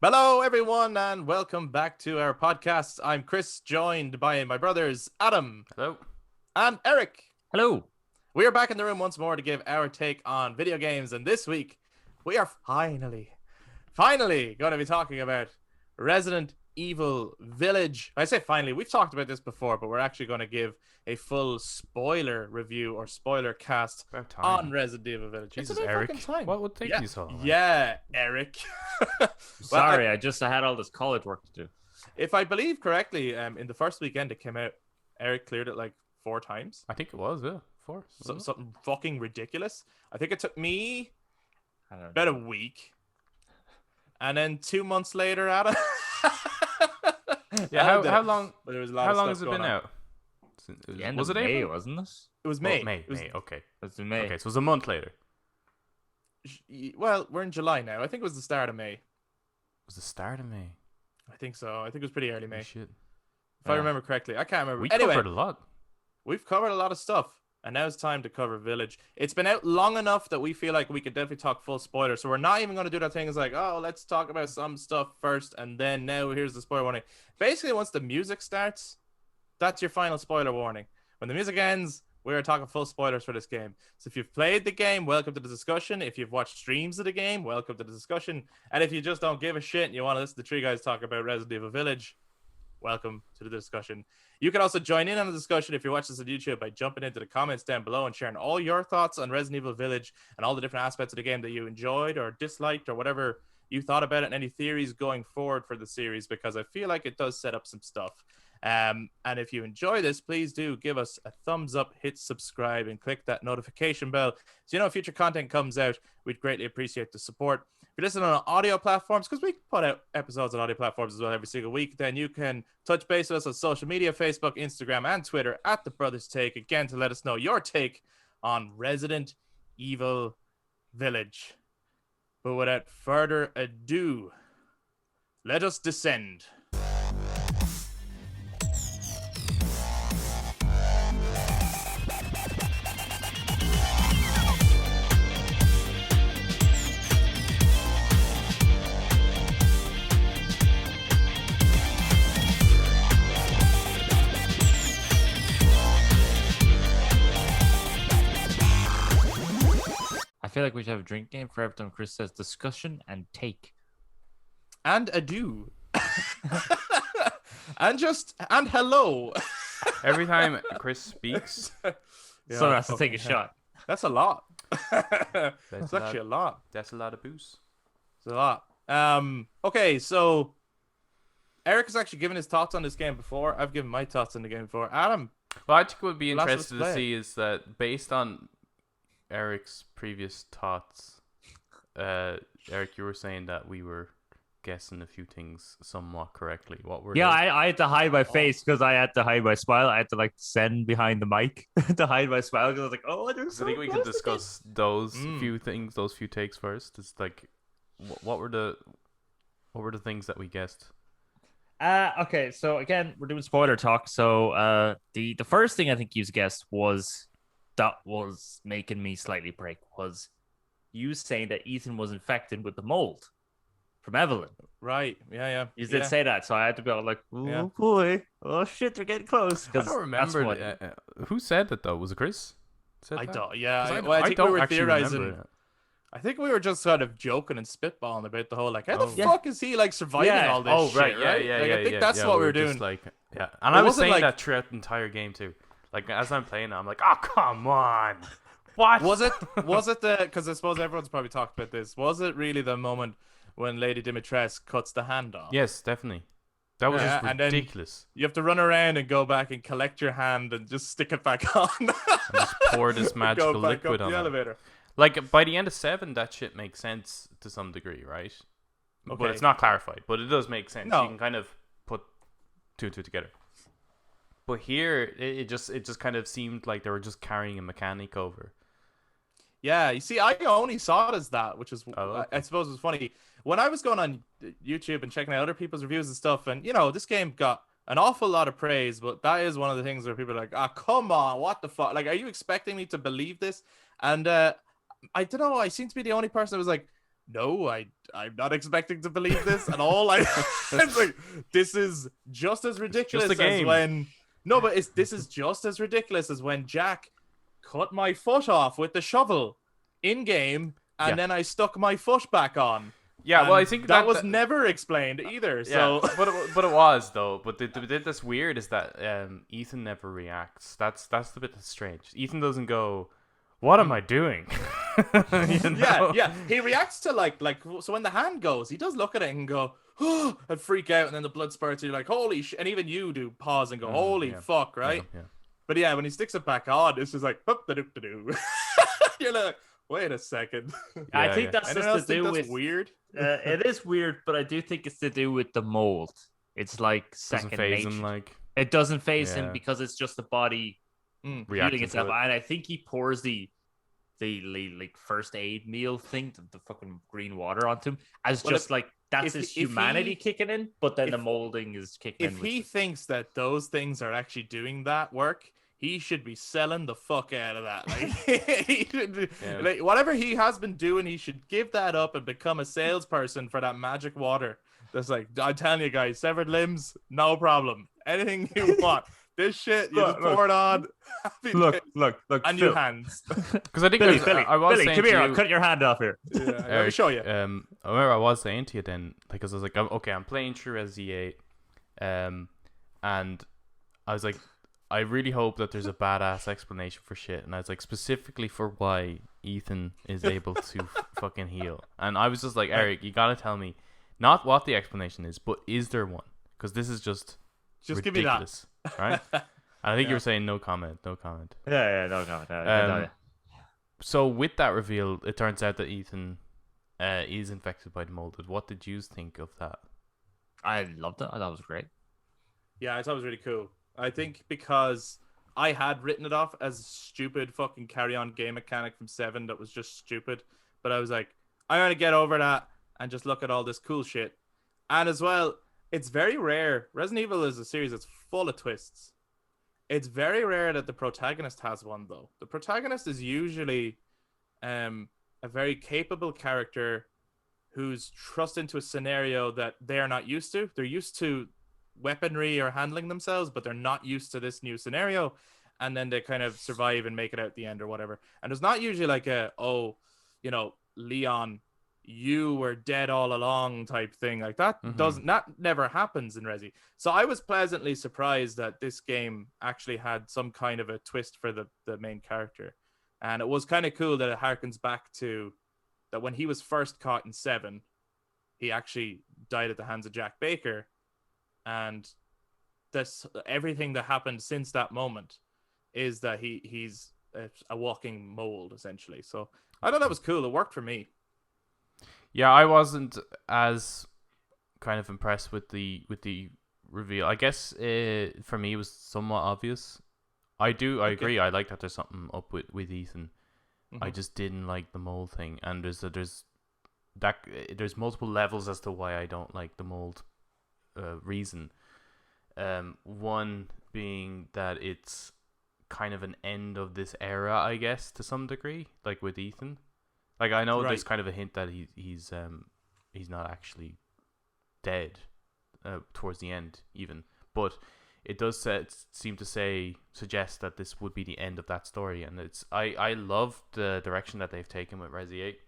Hello, everyone, and welcome back to our podcast. I'm Kris, joined by my brothers Adam Hello. and Eric. Hello. We are back in the room once more to give our take on video games, and this week we are finally going to be talking about Resident Evil Village. I say finally, we've talked about this before, but we're actually going to give a full spoiler review or spoiler cast on Resident Evil Village. Jesus, Eric. What would take you so long? Yeah, Eric. Sorry, I had all this college work to do. If I believe correctly, in the first weekend it came out, Eric cleared it like 4 times. I think it was, yeah. 4. Something fucking ridiculous. I think it took me about a week. And then 2 months later, Adam. Yeah, how long? But there was a lot how of long stuff has it going been on. out? Was it May, April? wasn't it? It was May. May. It was, May. Okay. It was in May. Okay, so it was a month later. Well, we're in July now. I think it was the start of May. It was the start of May. I think so. I think it was pretty early May. Shit. If I remember correctly. I can't remember. We Anyway, covered a lot. we've covered a lot of stuff. And now it's time to cover Village. It's been out long enough that we feel like we could definitely talk full spoiler. So we're not even going to do that thing. It's like, oh, let's talk about some stuff first. And then now here's the spoiler warning. Basically, once the music starts, that's your final spoiler warning. When the music ends, we are talking full spoilers for this game. So if you've played the game, welcome to the discussion. If you've watched streams of the game, welcome to the discussion. And if you just don't give a shit and you want to listen to 3 guys talk about Resident Evil Village, welcome to the discussion. You can also join in on the discussion if you watch this on YouTube by jumping into the comments down below and sharing all your thoughts on Resident Evil Village and all the different aspects of the game that you enjoyed or disliked or whatever you thought about it, and any theories going forward for the series, because I feel like it does set up some stuff. And if you enjoy this, please do give us a thumbs up, hit subscribe, and click that notification bell so you know future content comes out. We'd greatly appreciate the support. If you're listening on audio platforms, because we put out episodes on audio platforms as well every single week, then you can touch base with us on social media, Facebook, Instagram, and Twitter at The Brothers Take, again, to let us know your take on Resident Evil Village. But without further ado, let us descend. I feel like we should have a drink game for every time Kris says discussion and take. And adieu. and hello. Every time Kris speaks, Someone has to take a shot. That's a lot. That's It's actually a lot. that's a lot of booze. It's a lot. Okay, so Eric has actually given his thoughts on this game before. I've given my thoughts on the game before. Adam, Well, I think what would be Last of Us interested to play. see is that based on Eric's previous thoughts, Eric, you were saying that we were guessing a few things somewhat correctly. What were Yeah, they? I had to hide my face because I had to hide my smile. I had to send behind the mic to hide my smile because I was like, oh, they're So I think we can discuss those few things, those few takes first. It's like, what were the things that we guessed? Okay, so again, we're doing spoiler talk. So the first thing I think you guessed was making me slightly break was you saying that Ethan was infected with the mold from Evelyn. right? Yeah. You did say that, so I had to be all like, "Oh Yeah. boy, oh shit, they're getting close." I don't remember. Who said that though? Was it Chris? Said I that? don't. Yeah, 'Cause I think we don't were actually theorizing. remember that. I think we were just sort of joking and spitballing about the whole how Oh. the fuck is he surviving Yeah. all this Oh shit, right, right? yeah. I think that's yeah, what we were just doing. Yeah, and It I was wasn't saying like- that throughout the entire game too. Like as I'm playing, I'm like, oh come on, what Was it the, because I suppose everyone's probably talked about this, was it really the moment when Lady Dimitrescu cuts the hand off? Yes, definitely. That was just and then ridiculous. you have to run around and go back and collect your hand and just stick it back on. And just pour this magical go back liquid up on the it. elevator. Like by the end of 7, that shit makes sense to some degree, right? Okay. But it's not clarified. But it does make sense. No. You can kind of put two and two together. But here, it just kind of seemed like they were just carrying a mechanic over. Yeah, you see, I only saw it as that, which is, okay. I suppose, was funny. When I was going on YouTube and checking out other people's reviews and stuff, and, you know, this game got an awful lot of praise, but that is one of the things where people are like, ah, come on, what the fuck? Like, are you expecting me to believe this? And I don't know, I seem to be the only person that was like, no, I'm not expecting to believe this at all. It's like, this is just as ridiculous just a as game. when no, but this is just as ridiculous as when Jack cut my foot off with the shovel in game, and Yeah. then I stuck my foot back on. Yeah, well, I And think that was never explained either. Yeah, So but it was though. But the bit that's weird is that Ethan never reacts. That's the bit that's strange. Ethan doesn't go, "What am I doing?" You know? yeah. He reacts to like so when the hand goes, he does look at it and go, oh, and freak out, and then the blood spurts. And you're like, holy shit! And even you do pause and go, holy yeah. fuck, right? Yeah. But yeah, when he sticks it back on, it's just like, do. You're like, wait a second. I think that's Anyone just else to do think that's with weird. it is weird, but I do think it's to do with the mold. It's like Doesn't second phase nature. him like It doesn't phase him Yeah. because it's just the body healing reacting itself. to it. And I think he pours the like first aid meal thing, the fucking green water onto him, as Well, just like that's his if humanity he- kicking in, but then if- the molding is kicking in. If with he thinks that those things are actually doing that work, he should be selling the fuck out of that. Like, he should be, Yeah. like whatever he has been doing, he should give that up and become a salesperson for that magic water. That's like, I'm telling you guys, severed limbs, no problem. Anything you want. This shit, you just pour it on. Happy days. look, And new hands. Because I think Billy, I was saying come to here, I'll you, cut your hand off here. Yeah, let me Eric, show you. I remember I was saying to you then, because I was like, okay, I'm playing through Resi 8, and I was like, I really hope that there's a badass explanation for shit, and I was like, specifically for why Ethan is able to fucking heal, and I was just like, Eric, you gotta tell me, not what the explanation is, but is there one? Because this is just Just give me that. ridiculous, right? And I think you Yeah. were saying no comment. Yeah, no. So with that reveal, it turns out that Ethan is infected by the molded. What did you think of that? I loved it. I thought it was great. Yeah, I thought it was really cool. I think because I had written it off as a stupid fucking carry-on game mechanic from 7 that was just stupid. But I was like, I'm going to get over that and just look at all this cool shit. And as well, it's very rare. Resident Evil is a series that's full of twists. It's very rare that the protagonist has one, though. The protagonist is usually a very capable character who's thrust into a scenario that they're not used to. They're used to weaponry or handling themselves, but they're not used to this new scenario. And then they kind of survive and make it out at the end or whatever. And there's not usually like Leon, you were dead all along type thing. Like that never happens in Resi. So I was pleasantly surprised that this game actually had some kind of a twist for the main character. And it was kind of cool that it harkens back to that when he was first caught in 7, he actually died at the hands of Jack Baker. And everything that happened since that moment is that he's a walking mold, essentially. So I thought that was cool. It worked for me. Yeah, I wasn't as kind of impressed with the reveal. I guess for me it was somewhat obvious. I agree. I like that there's something up with Ethan. Mm-hmm. I just didn't like the mold thing, and there's multiple levels as to why I don't like the mold reason. One being that it's kind of an end of this era, I guess, to some degree, like with Ethan. Like I know there's kind of a hint that he's not actually dead towards the end even, but it does seem to suggest that this would be the end of that story, and I love the direction that they've taken with Resi 8,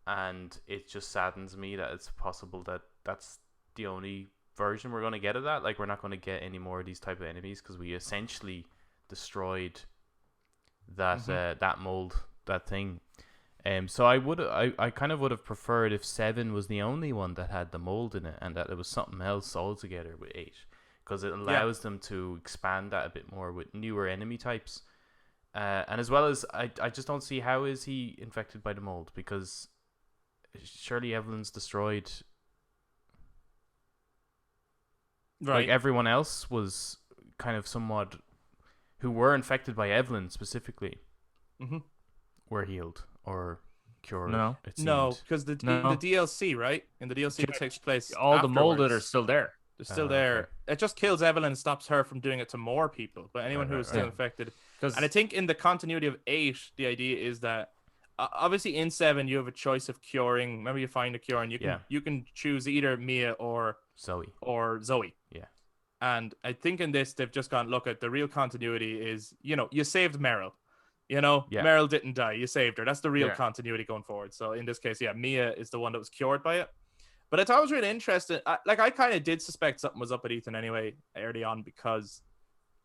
and it just saddens me that it's possible that that's the only version we're going to get of that. Like we're not going to get any more of these type of enemies because we essentially destroyed that that mold, that thing. So I kind of would have preferred if 7 was the only one that had the mold in it, and that it was something else altogether with 8, because it allows them to expand that a bit more with newer enemy types, and as well as I just don't see how is he infected by the mold, because surely Evelyn's destroyed. Right. Like everyone else was kind of somewhat who were infected by Evelyn specifically were healed or cured. No. it seemed. No, because the No. DLC, right? In the DLC that takes place All the molded are afterwards. still there. They're still Okay. there. It just kills Evelyn and stops her from doing it to more people. But anyone who is still right. infected. 'Cause- And I think in the continuity of 8, the idea is that obviously in 7 you have a choice of curing. Remember, you find a cure and you can choose either Mia or Zoe. Zoe. Yeah. And I think in this they've just gone, look, at the real continuity is, you saved Meryl. Meryl didn't die. You saved her. That's the real continuity going forward. So in this case, Mia is the one that was cured by it. But I thought it was really interesting. I kind of did suspect something was up with Ethan anyway early on, because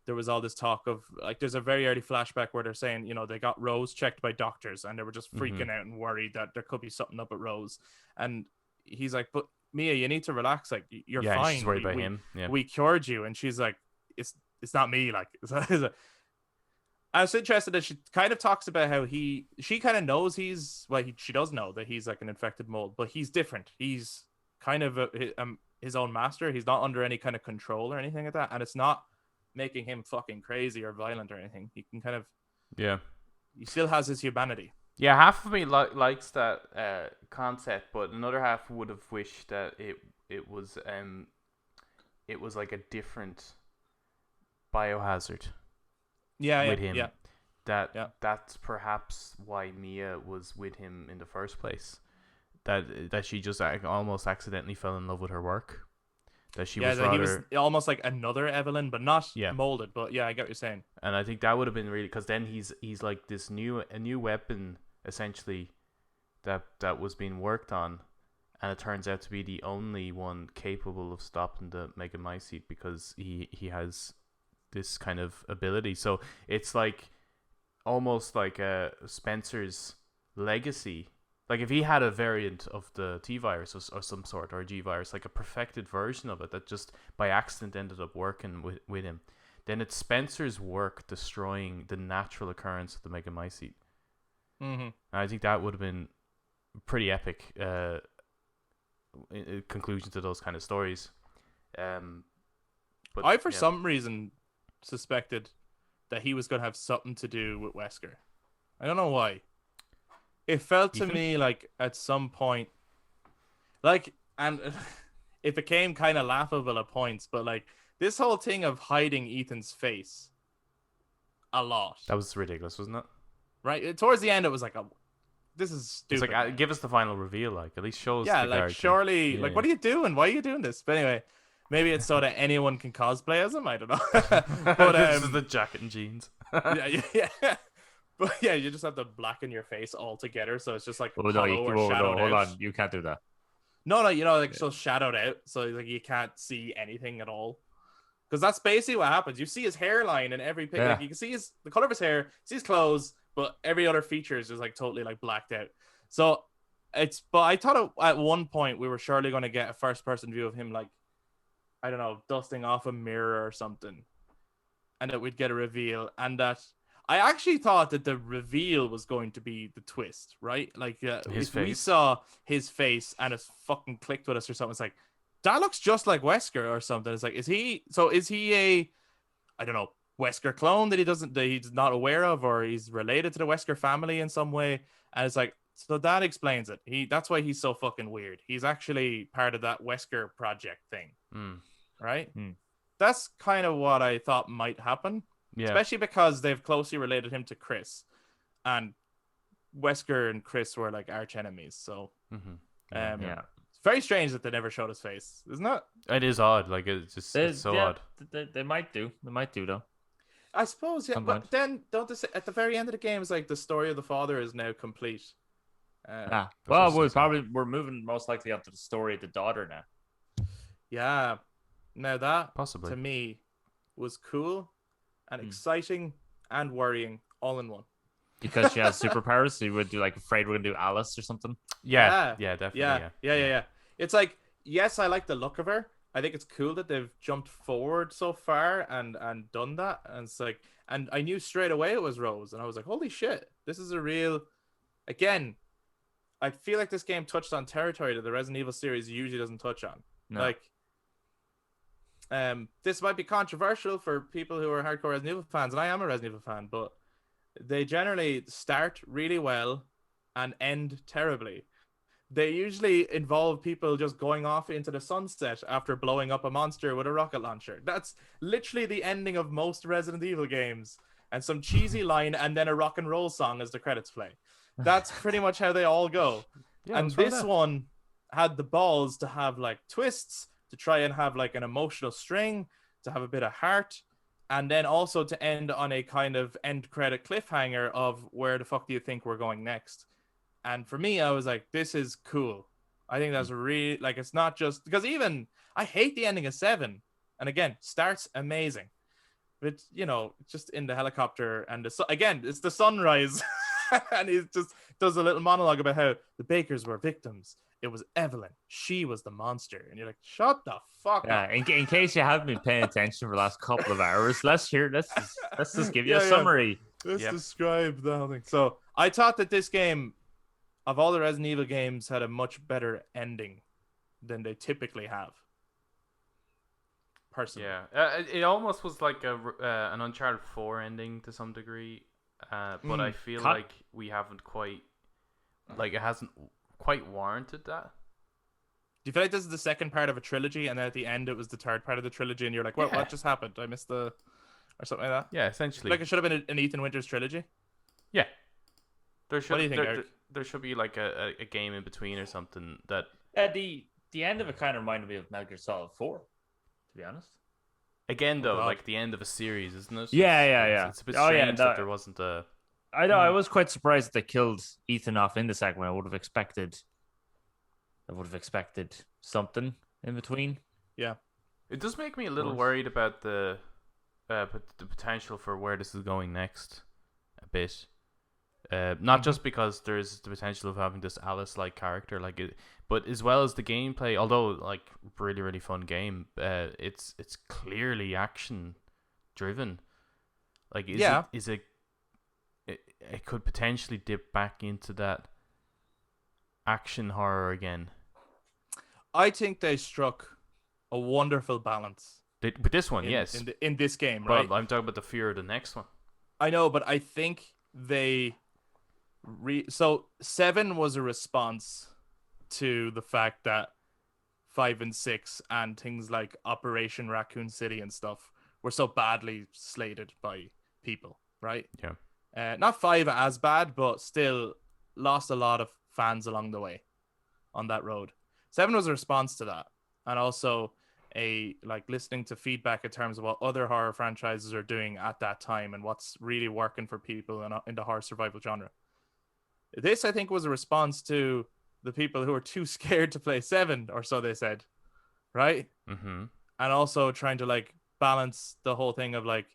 there was all this talk of, like, there's a very early flashback where they're saying, they got Rose checked by doctors and they were just freaking out and worried that there could be something up at Rose. And he's like, but Mia, you need to relax. Like, you're fine. Yeah, she's worried about him. Yeah. We cured you. And she's like, it's not me. Like, I was interested that she kind of talks about how she kind of knows she does know that he's like an infected mold, but he's different. He's kind of his own master. He's not under any kind of control or anything like that. And it's not making him fucking crazy or violent or anything. He can kind of, he still has his humanity. Yeah, half of me likes that concept, but another half would have wished that it was like a different biohazard. With him. That's perhaps why Mia was with him in the first place. That she just almost accidentally fell in love with her work. That she was he was almost like another Evelyn, but not molded. But I get what you're saying. And I think that would have been really, because then he's like this a new weapon essentially that was being worked on, and it turns out to be the only one capable of stopping the Megamycete, because he has this kind of ability. So it's like almost like Spencer's legacy. Like, if he had a variant of the T virus or some sort, or a G virus, like a perfected version of it that just by accident ended up working with him, then it's Spencer's work destroying the natural occurrence of the Megamycete. And I think that would have been pretty epic conclusion to those kind of stories. But I, for some reason, suspected that he was going to have something to do with Wesker. I don't know why. It felt to me like at some point, like, and it became kind of laughable at points, but like this whole thing of hiding Ethan's face a lot. That was ridiculous, wasn't it? Right? Towards the end, it was like, this is stupid. It's like, give us the final reveal, like, at least show us the character. Surely, like, what are you doing? Why are you doing this? But anyway, maybe it's so that anyone can cosplay as him. I don't know. But this is the jacket and jeans. yeah. But you just have to blacken your face altogether, so it's just like hold on, you can't do that. No, so shadowed out, so like you can't see anything at all. Because that's basically what happens. You see his hairline in every picture. Like, you can see the color of his hair, see his clothes, but every other feature is just like totally like blacked out. So but I thought at one point we were surely going to get a first person view of him, like, I don't know, dusting off a mirror or something, and that we'd get a reveal, and that I actually thought that the reveal was going to be the twist, right? Like, we saw his face and it fucking clicked with us or something. It's like, that looks just like Wesker or something. It's like, is he a, I don't know, Wesker clone that he's not aware of, or he's related to the Wesker family in some way? And it's like, so that explains it. That's why he's so fucking weird. He's actually part of that Wesker project thing, right? That's kind of what I thought might happen. Yeah. Especially because they've closely related him to Kris, and Wesker and Kris were like arch enemies. So, it's very strange that they never showed his face, isn't it? It is odd. Like, it's so odd. They might do though. I suppose. Yeah, but then don't they say at the very end of the game, it's like the story of the father is now complete. Well, we're moving most likely up to the story of the daughter now. Yeah. Now that possibly to me was cool and exciting and worrying all in one. Because she has superpowers, so you would do like afraid we're gonna do Alice or something. Yeah, definitely. Yeah. It's like, yes, I like the look of her. I think it's cool that they've jumped forward so far and done that. And it's like, and I knew straight away it was Rose, and I was like, holy shit, this is a real. Again, I feel like this game touched on territory that the Resident Evil series usually doesn't touch on. No. Like, this might be controversial for people who are hardcore Resident Evil fans, and I am a Resident Evil fan, but they generally start really well and end terribly. They usually involve people just going off into the sunset after blowing up a monster with a rocket launcher. That's literally the ending of most Resident Evil games, and some cheesy line and then a rock and roll song as the credits play. That's pretty much how they all go. Yeah, And what's wrong with this that? one had the balls to have like twists, to try and have like an emotional string, to have a bit of heart, and then also to end on a kind of end credit cliffhanger of where the fuck do you think we're going next? And for me, I was like, this is cool. I think that's really like, it's not just because even I hate the ending of 7. And again, starts amazing. But just in the helicopter and again, it's the sunrise. And he just does a little monologue about how the Bakers were victims. It was Evelyn. She was the monster. And you're like, shut the fuck Yeah, up. in case you haven't been paying attention for the last couple of hours, let's just give you a Yeah, yeah. summary. Let's Yep. describe the whole thing. So I thought that this game, of all the Resident Evil games, had a much better ending than they typically have. Personally. Yeah, it almost was like an Uncharted 4 ending to some degree, but I feel Cut. like we haven't quite, like it hasn't quite warranted that. Do you feel like this is the second part of a trilogy, and then at the end it was the third part of the trilogy, and you're like, Yeah. what just happened? I missed or something like that? Yeah, I essentially. feel like it should have been an Ethan Winters trilogy. Yeah, there should What do you think, there, Eric? there should be like a game in between or something that. The end of it kind of reminded me of Metal Gear Solid 4, to be honest. Again, though, God. like the end of a series, isn't it? Yeah, It's- yeah. It's a bit Oh, yeah, strange that there wasn't a. I know. I was quite surprised that they killed Ethan off in the second one. I would have expected something in between. Yeah. It does make me a little Nice. worried about the potential for where this is going next, a bit. Not just because there's the potential of having this Alice-like character, like it, but as well as the gameplay. Although, like, really, really fun game. It's clearly action driven. Like, it could potentially dip back into that action horror again. I think they struck a wonderful balance With this one, in, yes. in this game, But right? I'm talking about the fear of the next one. I know, but I think they so 7 was a response to the fact that 5 and 6 and things like Operation Raccoon City and stuff were so badly slated by people, right? Yeah. Not 5 as bad, but still lost a lot of fans along the way on that road. 7 was a response to that, and also listening to feedback in terms of what other horror franchises are doing at that time and what's really working for people in the horror survival genre. This, I think, was a response to the people who were too scared to play 7, or so they said, right? Mm-hmm. And also trying to like balance the whole thing of like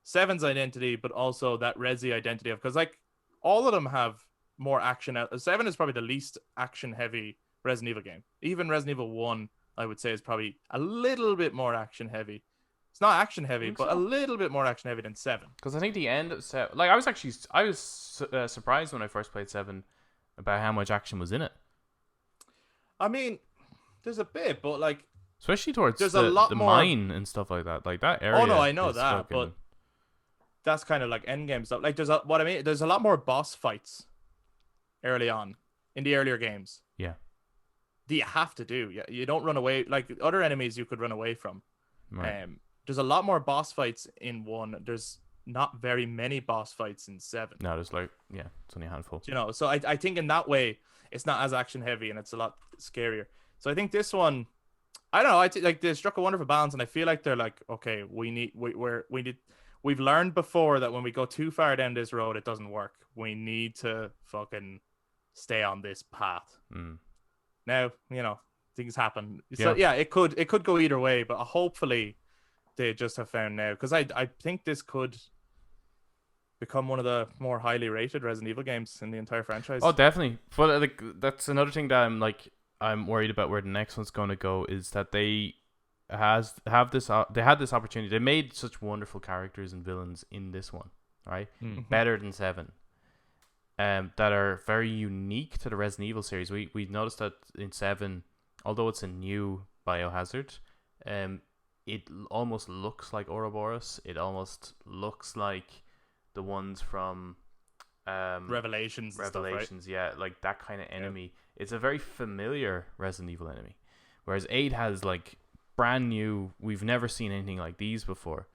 7's identity, but also that Resi identity of, because like all of them have more action. 7 is probably the least action heavy Resident Evil game. Even Resident Evil 1, I would say, is probably a little bit more action heavy. It's not action heavy, but a little bit more action heavy than 7. Because I think the end of 7, like I was surprised when I first played 7 about how much action was in it. I mean, there's a bit, but like, especially towards there's the a lot more mine and stuff like that. Like that area. Oh no, I know is that, fucking- but that's kind of like endgame stuff. Like what I mean, there's a lot more boss fights early on in the earlier games. Yeah. You have to do. Yeah, you don't run away. Like other enemies, you could run away from. Right. There's a lot more boss fights in 1. There's not very many boss fights in 7. No, there's like it's only a handful. So I think in that way it's not as action heavy and it's a lot scarier. So I think this one, I don't know. I think like they struck a wonderful balance, and I feel like they're like, okay, we've learned before that when we go too far down this road, it doesn't work. We need to fucking stay on this path. Mm. Now, things happen. So yeah, it could go either way, but hopefully they just have found now, because I think this could become one of the more highly rated Resident Evil games in the entire franchise. Oh, definitely. But like that's another thing that I'm worried about where the next one's going to go, is that they had this opportunity. They made such wonderful characters and villains in this one, right? Mm-hmm. Better than 7. That are very unique to the Resident Evil series. We noticed that in 7, although it's a new biohazard, it almost looks like Ouroboros. It almost looks like the ones from Revelations and stuff, right? yeah, like that kind of enemy. Yeah. It's a very familiar Resident Evil enemy, whereas 8 has like brand new. We've never seen anything like these before,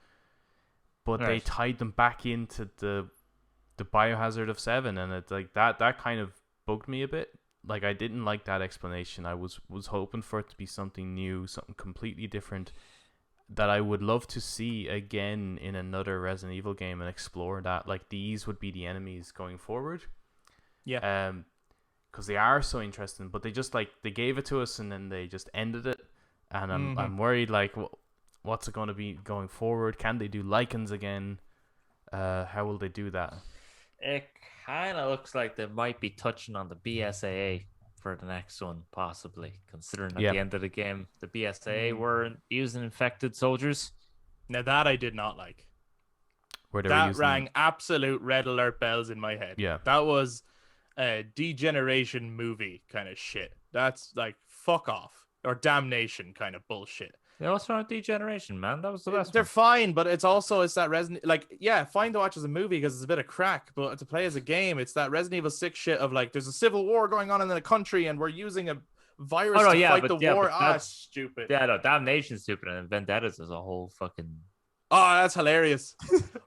but they tied them back into the the biohazard of 7, and it like that kind of bugged me a bit. Like I didn't like that explanation. I was hoping for it to be something new, something completely different that I would love to see again in another Resident Evil game and explore that. Like these would be the enemies going forward. Yeah. Because they are so interesting, but they just like they gave it to us and then they just ended it, and I'm worried like what's it going to be going forward? Can they do Lycans again? How will they do that? It kind of looks like they might be touching on the BSAA for the next one, possibly, considering at the end of the game, the BSAA weren't using infected soldiers. Now that I did not like. Where they that were using... rang absolute red alert bells in my head. Yeah. That was a degeneration movie kind of shit. That's like fuck off or damnation kind of bullshit. Yeah, what's wrong with degeneration, man? That was the best. They're fine, but it's that Resident, like, yeah, fine to watch as a movie because it's a bit of crack, but to play as a game, it's that Resident Evil 6 shit of like, there's a civil war going on in the country and we're using a virus to fight the war. That's stupid. Yeah, no, damnation's stupid, and Vendettas is a whole fucking. Oh, that's hilarious.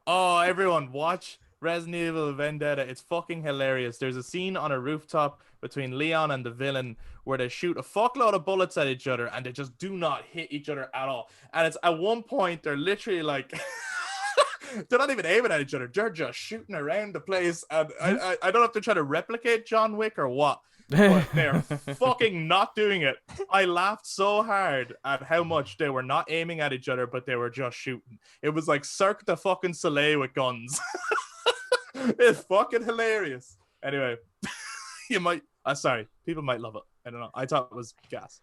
Oh, everyone watch Resident Evil Vendetta. It's fucking hilarious. There's a scene on a rooftop between Leon and the villain where they shoot a fuckload of bullets at each other and they just do not hit each other at all. And it's at one point they're literally like they're not even aiming at each other. They're just shooting around the place. And I don't know if they're trying to replicate John Wick or what, but they're fucking not doing it. I laughed so hard at how much they were not aiming at each other, but they were just shooting. It was like Cirque du fucking Soleil with guns. It's fucking hilarious. Anyway, you might. Sorry, people might love it. I don't know. I thought it was gas.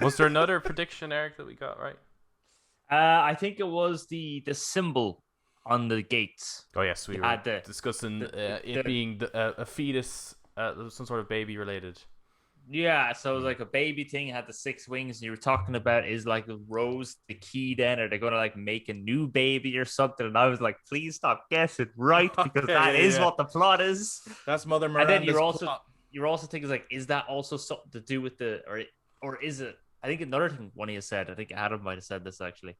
Was there another prediction, Eric, that we got right? I think it was the symbol on the gates. Oh yes, we were discussing it being a fetus, some sort of baby related. Yeah, so it was like a baby thing, had the 6 wings, and you were talking about is like Rose the key then, or they're gonna like make a new baby or something, and I was like, please stop guessing right, because that is what the plot is. That's Mother Miranda's and then you're also thinking like, is that also something to do with the or is it? I think another thing one of you said, I think Adam might have said this actually.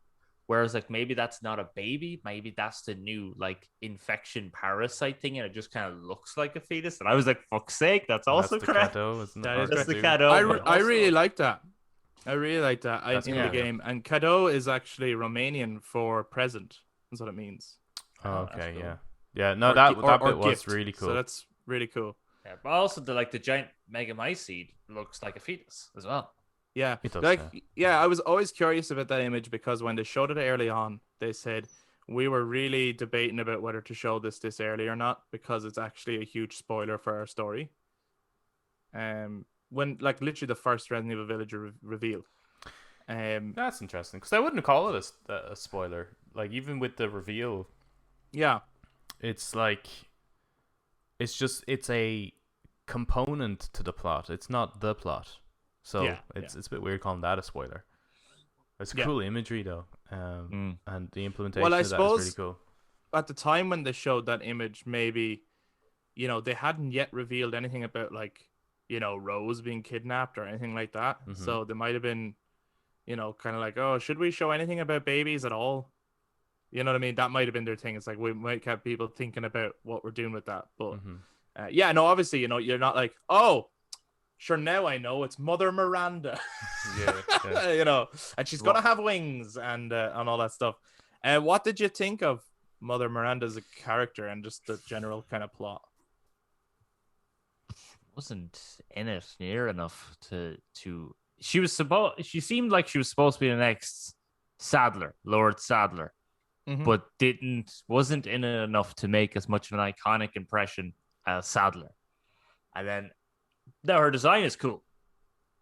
Whereas, like, maybe that's not a baby. Maybe that's the new, like, infection parasite thing, and it just kind of looks like a fetus. And I was like, fuck's sake, that's also correct. That's the Cadeau. I really like that. I really like that in the game. And Cadeau is actually Romanian for present. That's what it means. Oh, okay, cool. Yeah. No, that bit was really cool. So that's really cool. Yeah, but also the giant Megamycete looks like a fetus as well. Yeah, it does, I was always curious about that image because when they showed it early on, they said we were really debating about whether to show this early or not because it's actually a huge spoiler for our story. When like literally the first Resident Evil Village revealed. That's interesting because I wouldn't call it a spoiler. Like even with the reveal, yeah, it's like it's a component to the plot. It's not the plot. So it's a bit weird calling that a spoiler. It's cool imagery though, and the implementation of that is really cool. At the time when they showed that image, maybe, they hadn't yet revealed anything about like, Rose being kidnapped or anything like that. Mm-hmm. So they might have been, kind of like, oh, should we show anything about babies at all? You know what I mean? That might have been their thing. It's like we might have people thinking about what we're doing with that. But obviously, you're not like, oh. Sure, now I know it's Mother Miranda. Yeah. And she's gonna have wings and all that stuff. What did you think of Mother Miranda as a character and just the general kind of plot? Wasn't in it near enough to. She seemed like she was supposed to be the next Sadler, Lord Sadler, but wasn't in it enough to make as much of an iconic impression as Sadler. And then. Now her design is cool.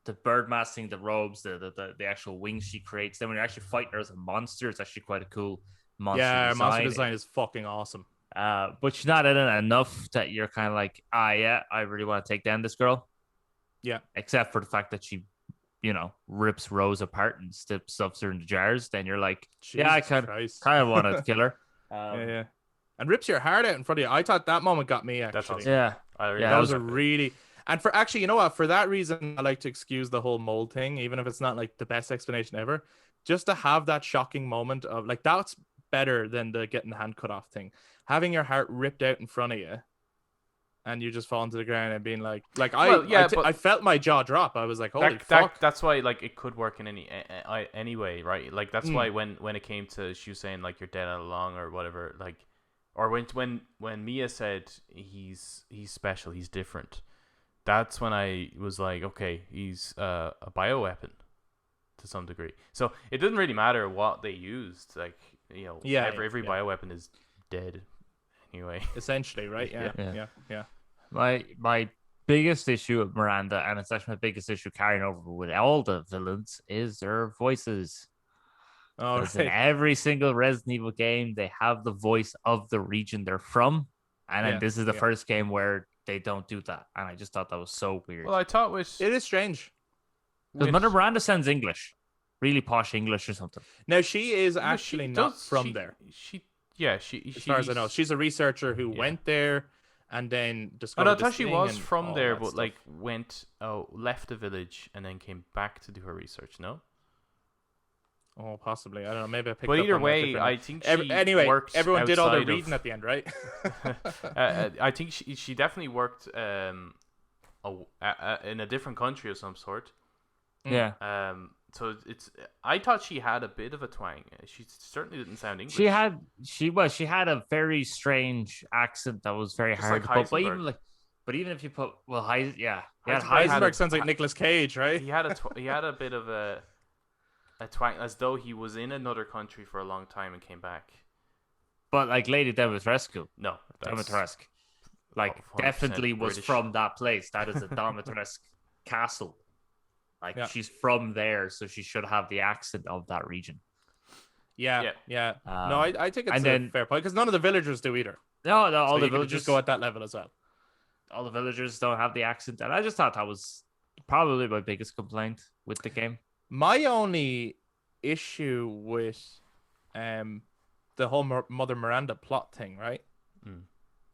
The bird masking, the robes, the actual wings she creates. Then when you're actually fighting her as a monster, it's actually quite a cool monster design. Yeah, monster design is fucking awesome. But she's not in it enough that you're kind of like, I really want to take down this girl. Yeah. Except for the fact that she, rips Rose apart and stuffs her into jars. Then you're like, Jesus I kind of wanted to kill her. Yeah. And rips your heart out in front of you. I thought that moment got me, actually. That's awesome. Yeah. That was a really... And for actually, you know what? For that reason, I like to excuse the whole mold thing, even if it's not like the best explanation ever. Just to have that shocking moment of like that's better than the getting the hand cut off thing. Having your heart ripped out in front of you, and you just fall into the ground and being like I felt my jaw drop. I was like, holy fuck. That's why like it could work in any way, right? Like that's why when it came to she was saying like you're dead along or whatever, like, or when Mia said he's special, he's different. That's when I was like, okay, he's a bioweapon to some degree. So it didn't really matter what they used. Like, you know, every bioweapon is dead anyway. Essentially, right? Yeah. My biggest issue with Miranda, and it's actually my biggest issue carrying over with all the villains, is their voices. Oh, because in every single Resident Evil game, they have the voice of the region they're from. And then this is the first game where they don't do that. And I just thought that was so weird. Well, I thought it is strange. Because Mother Miranda sounds English. Really posh English or something. Now, she is actually not from there. As far as I know, she's a researcher who went there and then discovered. I thought she was from there, but like left the village and then came back to do her research. No. Oh, possibly. I don't know. Maybe I picked. But up either on way, I think she worked everyone did all their outside reading at the end, right? I think she definitely worked in a different country of some sort. Yeah. So I thought she had a bit of a twang. She certainly didn't sound English. She had a very strange accent that was very hard to put. But even if you put Heisenberg sounds like Nicolas Cage, right? He had a bit of a twang, as though he was in another country for a long time and came back. But like Lady Dimitrescu, no, Dimitrescu, like definitely was British. From that place. That is a Dimitrescu castle. Like she's from there, so she should have the accent of that region. Yeah. No, I think it's a fair point because none of the villagers do either. No, all the villagers just go at that level as well. All the villagers don't have the accent, and I just thought that was probably my biggest complaint with the game. My only issue with the whole Mother Miranda plot thing, right,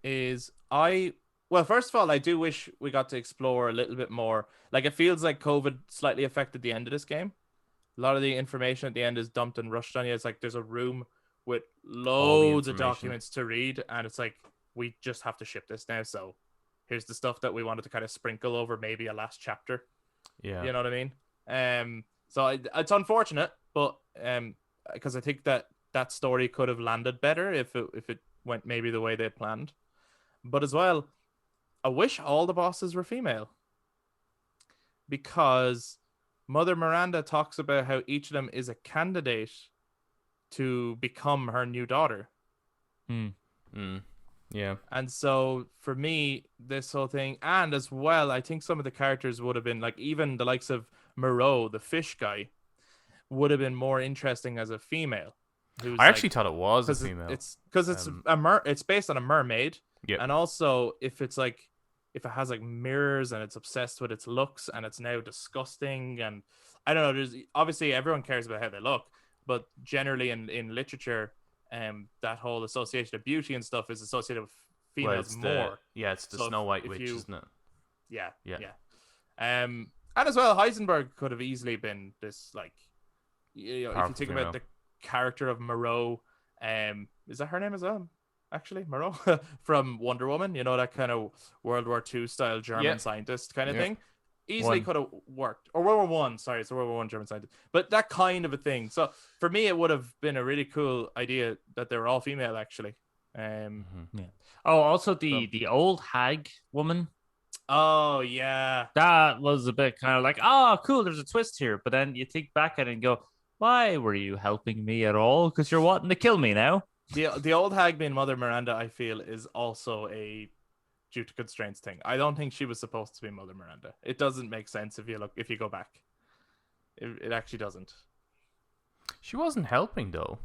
is well, first of all, I do wish we got to explore a little bit more. Like, it feels like COVID slightly affected the end of this game. A lot of the information at the end is dumped and rushed on you. It's like there's a room with loads of documents to read, and it's like, we just have to ship this now. So here's the stuff that we wanted to kind of sprinkle over maybe a last chapter. Yeah. You know what I mean? So it's unfortunate, but because I think that story could have landed better if it went maybe the way they planned. But as well, I wish all the bosses were female, because Mother Miranda talks about how each of them is a candidate to become her new daughter. Yeah. And so for me, this whole thing, and as well, I think some of the characters would have been like, even the likes of Moreau, the fish guy, would have been more interesting as a female. I actually thought it was a female. It's because it's based on a mermaid. Yeah. And also, if it has like mirrors and it's obsessed with its looks and it's now disgusting, and I don't know, there's obviously everyone cares about how they look, but generally in literature, that whole association of beauty and stuff is associated with females more. It's the Snow White witch, isn't it? Yeah. And as well, Heisenberg could have easily been this, like, if you think about the character of Moreau, is that her name as well? Actually, Moreau from Wonder Woman, you know, that kind of World War II style German scientist kind of thing. Easily could have worked. Or World War One, sorry, it's World War One German scientist. But that kind of a thing. So for me, it would have been a really cool idea that they were all female, actually. Oh, also the old hag woman. Oh yeah, that was a bit kind of like, oh, cool, there's a twist here. But then you think back at it and go, why were you helping me at all? Because you're wanting to kill me now. The old hag being Mother Miranda, I feel, is also a due to constraints thing. I don't think she was supposed to be Mother Miranda. It doesn't make sense if you go back. It actually doesn't. She wasn't helping though.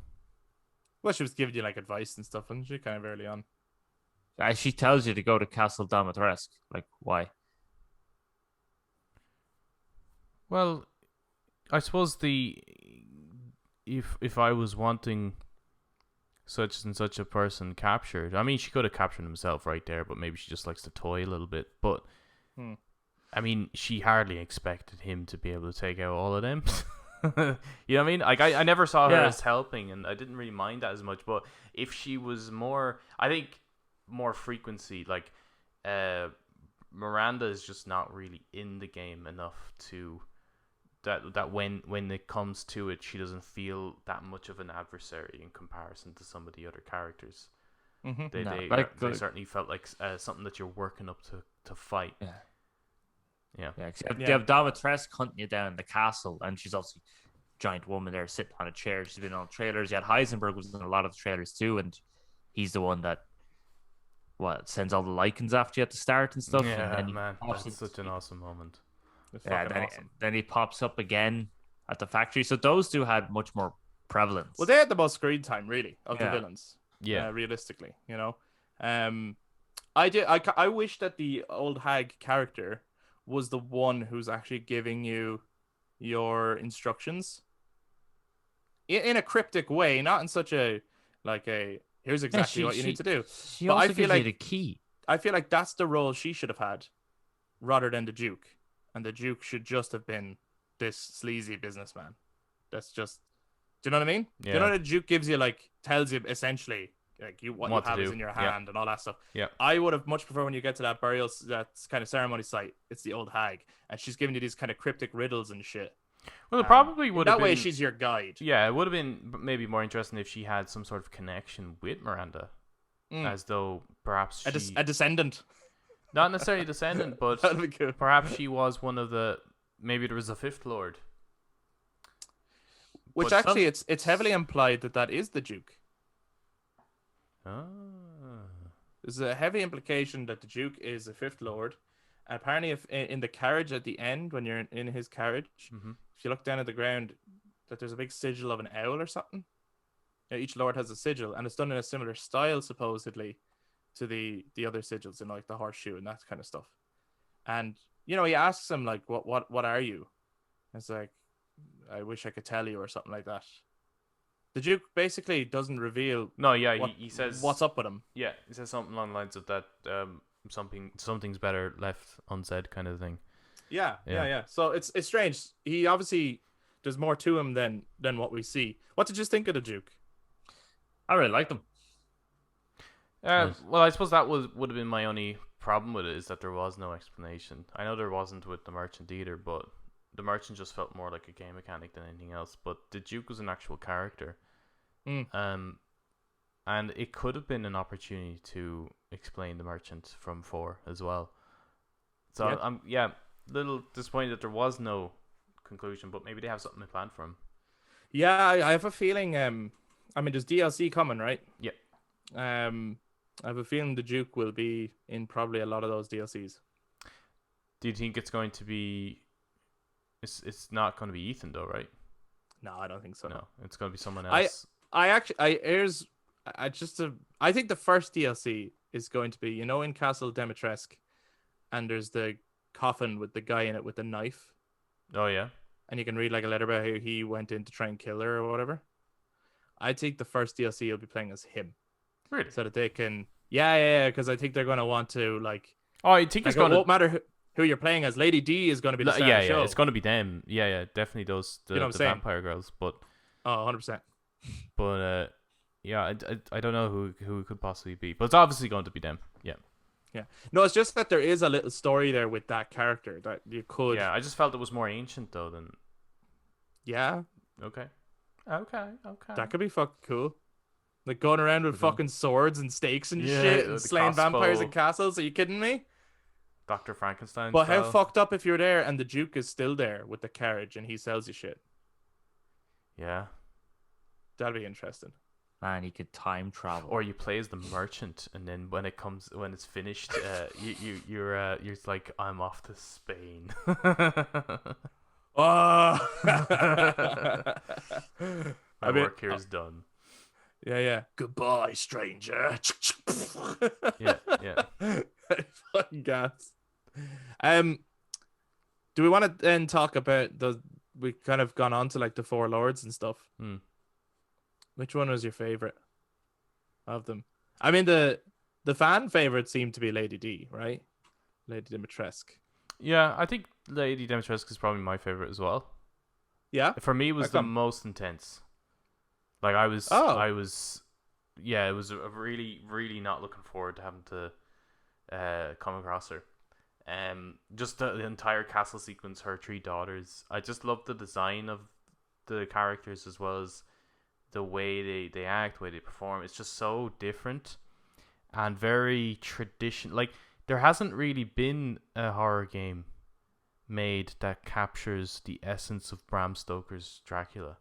Well, she was giving you like advice and stuff, wasn't she? Kind of early on. She tells you to go to Castle Dimitrescu. Like, why? Well, I suppose if I was wanting such and such a person captured, I mean, she could have captured himself right there, but maybe she just likes to toy a little bit. But I mean, she hardly expected him to be able to take out all of them. You know what I mean? Like I never saw her Yeah. as helping, and I didn't really mind that as much. But if she was more, I think more frequency, like Miranda is just not really in the game enough to that when it comes to it, she doesn't feel that much of an adversary in comparison to some of the other characters. Mm-hmm. They certainly felt like something that you're working up to fight. Yeah. Yeah. Yeah, 'cause you have Domitresk hunting you down in the castle, and she's obviously a giant woman there sitting on a chair. She's been on trailers. You had Heisenberg was in a lot of the trailers too, and he's the one that sends all the Lycans after you at the start and stuff. Yeah, and then he man, pops that's such an awesome moment. It's Yeah, fucking awesome. then he pops up again at the factory. So those two had much more prevalence. Well, they had the most screen time, really, of the Yeah. villains. Yeah. Realistically, you know. I wish that the old hag character was the one who's actually giving you your instructions in a cryptic way, not in such a here's exactly what you need to do. She But also I feel gives like you the key. I feel like that's the role she should have had, rather than the Duke. And the Duke should just have been this sleazy businessman. That's just, do you know what I mean? Do you know Yeah. what the Duke gives you, tells you essentially what you What to have is do. in your Yeah. hand and all that stuff. Yeah. I would have much preferred when you get to that burial, that kind of ceremony site. It's the old hag, and she's giving you these kind of cryptic riddles and shit. Well, it probably would have That been. way, she's your guide. Yeah, it would have been maybe more interesting if she had some sort of connection with Miranda, as though perhaps she, A descendant. not necessarily a descendant, but That'd be cool. perhaps she was one of the. Maybe there was a fifth lord. Which But actually, it's heavily implied that is the Duke. Ah. There's a heavy implication that the Duke is a fifth lord. Apparently, if in the carriage at the end, when you're in his carriage, if you look down at the ground, that there's a big sigil of an owl or something. Yeah, each lord has a sigil, and it's done in a similar style, supposedly, to the other sigils in the horseshoe and that kind of stuff. And he asks him what are you? And it's like, I wish I could tell you, or something like that. The Duke basically doesn't reveal. No, yeah, he says what's up with him. Yeah, he says something along the lines of that. Something's better left unsaid, kind of thing. Yeah. So it's strange. He obviously, there's more to him than what we see. What did you think of the Duke? I really liked them. Well, I suppose that would have been my only problem with it, is that there was no explanation. I know there wasn't with the merchant either, but the merchant just felt more like a game mechanic than anything else. But the Duke was an actual character. And it could have been an opportunity to explain the merchant from 4 as well. So Yeah. I'm a little disappointed that there was no conclusion, but maybe they have something planned for him. Yeah, I have a feeling. I mean, there's DLC coming, right? Yeah. I have a feeling the Duke will be in probably a lot of those DLCs. Do you think it's going to be? It's not going to be Ethan though, right? No, I don't think so. No, it's going to be someone else. I think the first DLC is going to be, in Castle Demetresk, and there's the coffin with the guy in it with the knife, Oh yeah. and you can read a letter about how he went in to try and kill her or whatever. I think the first DLC will be playing as him, Really? so that they can, because I think they're going to want to Oh, I think it's it going won't to. matter who you're playing as. Lady D is going to be the star Yeah, of the show. it's going to be them. Yeah, definitely those You know what I'm the saying? vampire girls, but. Oh, 100%. But I don't know who it could possibly be, but it's obviously going to be them. Yeah. No, it's just that there is a little story there with that character that you could. Yeah, I just felt it was more ancient though than. Yeah, Okay. that could be fucking cool. Going around with fucking swords and stakes and Yeah, shit, the and slaying vampires crossbow. in castles. Are you kidding me? Dr. Frankenstein. But how style. fucked up if you're there and the Duke is still there with the carriage and he sells you shit? Yeah. That'd be interesting. Man, he could time travel. Or you play as the merchant, and then when it's finished, you're like, I'm off to Spain. Oh, My work here is done. Yeah. Goodbye, stranger. Yeah. Fucking gas. Do we want to then talk about the? We kind of gone on to the 4 lords and stuff. Which one was your favorite of them? I mean, the fan favorite seemed to be Lady D, right? Lady Dimitrescu. Yeah, I think Lady Demetrescu is probably my favorite as well. Yeah. For me, it How was the come? most intense. Like Oh. yeah, it was a really, really not looking forward to having to come across her. Just the entire castle sequence, her three daughters. I just love the design of the characters as well as the way they act, the way they perform. It's just so different and very traditional. Like there hasn't really been a horror game made that captures the essence of Bram Stoker's Dracula.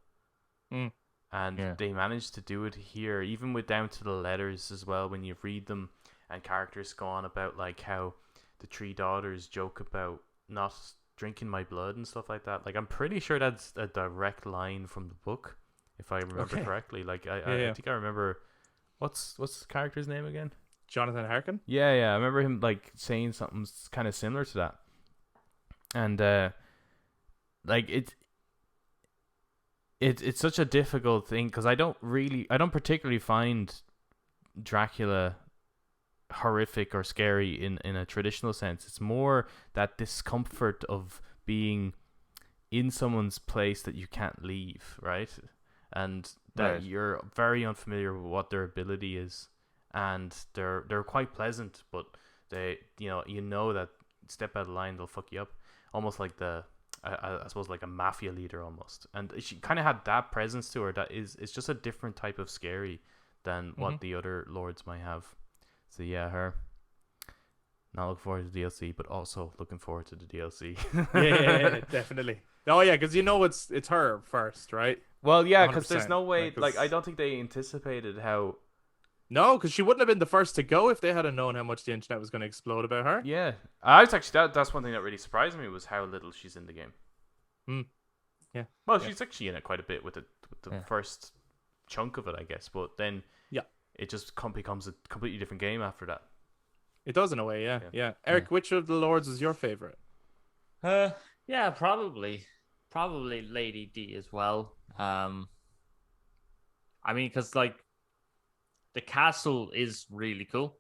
Mm. And Yeah. they managed to do it here, even with down to the letters as well. When you read them, and characters go on about like how the three daughters joke about not drinking my blood and stuff like that. Like I'm pretty sure that's a direct line from the book, if I remember Okay. correctly. Like I Yeah. think I remember what's the character's name again? Jonathan Harkin. Yeah. I remember him like saying something kind of similar to that, and like it's such a difficult thing because I don't particularly find Dracula horrific or scary in a traditional sense. It's more that discomfort of being in someone's place that you can't leave, right? And that Right. you're very unfamiliar with what their ability is, and they're quite pleasant, but they you know that step out of line they'll fuck you up, almost like I suppose like a mafia leader almost. And she kind of had that presence to her that it's just a different type of scary than what the other lords might have. So yeah, her. Not looking forward to the DLC, but also looking forward to the DLC. Yeah, definitely. Oh yeah, because it's her first, right? Well, yeah, because there's 100%. no way. Like, I 'cause- don't think they anticipated how. No, because she wouldn't have been the first to go if they hadn't known how much the internet was going to explode about her. Yeah, I was actually that's one thing that really surprised me was how little she's in the game. Yeah. Well, Yeah. she's actually in it quite a bit with the Yeah. first chunk of it, I guess. But then, Yeah. it just becomes a completely different game after that. It does in a way, yeah. Yeah. Yeah. Eric, which of the lords is your favorite? Yeah, probably Lady D as well. I mean, because like the castle is really cool.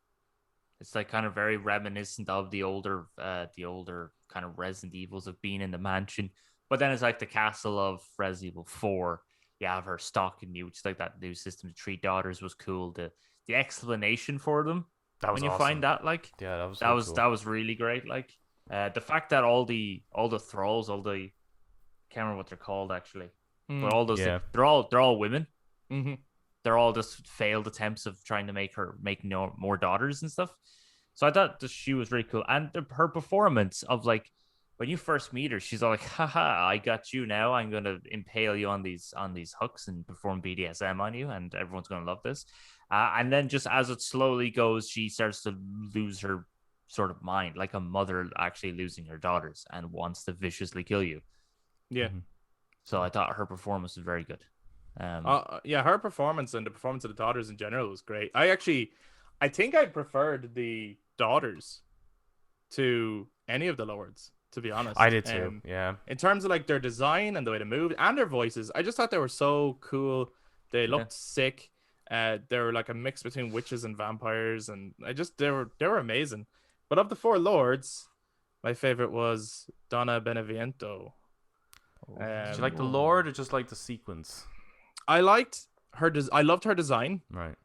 It's like kind of very reminiscent of the older kind of Resident Evils of being in the mansion. But then it's like the castle of Resident Evil 4. You have her stalking you, which is like that new system. The three daughters was cool. The explanation for them That was when you awesome. find that, like, Yeah, that was that so was cool. that was really great. Like, the fact that all the thralls, can't remember what they're called actually, but all those Yeah. they're all women. Mm-hmm. They're all just failed attempts of trying to make more daughters and stuff. So I thought that she was really cool, and her performance of like when you first meet her, she's all like, "Haha, I got you now. I'm gonna impale you on these hooks and perform BDSM on you, and everyone's gonna love this." And then just as it slowly goes, she starts to lose her sort of mind, like a mother actually losing her daughters and wants to viciously kill you. Yeah. Mhm. So I thought her performance was very good. Yeah, her performance and the performance of the daughters in general was great. I think I preferred the daughters to any of the lords, to be honest. I did too. Yeah. In terms of like their design and the way they moved and their voices, I just thought they were so cool. They looked sick. They were like a mix between witches and vampires, and they were amazing. But of the four lords, my favorite was Donna Beneviento. Did you like the lord or just like the sequence? I liked her. I loved her design. Right.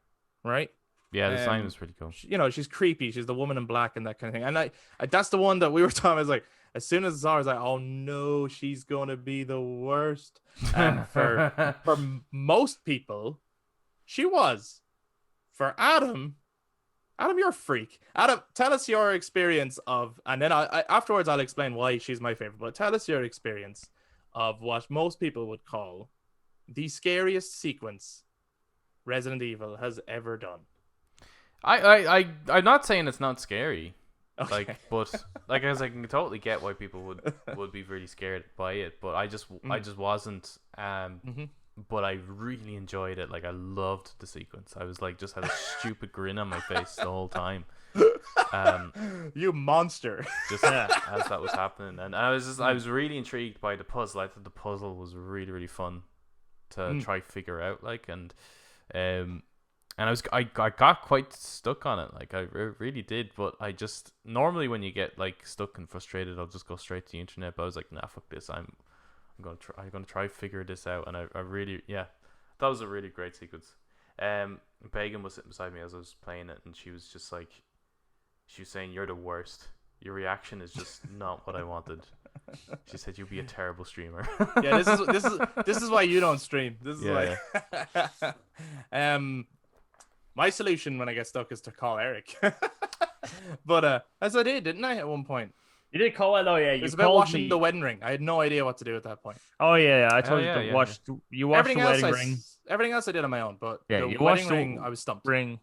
Right. Yeah, the design was pretty cool. She's creepy. She's the woman in black and that kind of thing. And I that's the one that we were talking. I was like, as soon as I saw her, I was like, oh no, she's gonna be the worst. And for most people, she was. For Adam, you're a freak. Adam, tell us your experience of, and then I afterwards I'll explain why she's my favorite. But tell us your experience of what most people would call the scariest sequence Resident Evil has ever done. I'm not saying it's not scary. Okay. Like, but like, as I can totally get why people would be really scared by it, but I just wasn't. But I really enjoyed it. Like, I loved the sequence. I was like, just had a stupid grin on my face the whole time. You monster. Just as that was happening, and I was really intrigued by the puzzle. I thought the puzzle was really, really fun to try figure out. Like, and I got quite stuck on it. Like, I really did. But I just normally when you get like stuck and frustrated, I'll just go straight to the internet. But I was like, nah, fuck this. I'm gonna try figure this out, and I really that was a really great sequence. Pagan was sitting beside me as I was playing it, and she was just like, she was saying, "You're the worst. Your reaction is just not what I wanted." She said, "You'd be a terrible streamer." Yeah, this is why you don't stream. This is why. My solution when I get stuck is to call Eric. But as I didn't I, at one point? You did call it. Oh yeah, It you was about called watching me. The Wedding Ring. I had no idea what to do at that point. Oh yeah, I told you yeah, to yeah, watch. You watched Everything The else, Wedding Ring. everything else I did on my own. But Yeah, the you Wedding watched Ring, the I was stumped. Ring.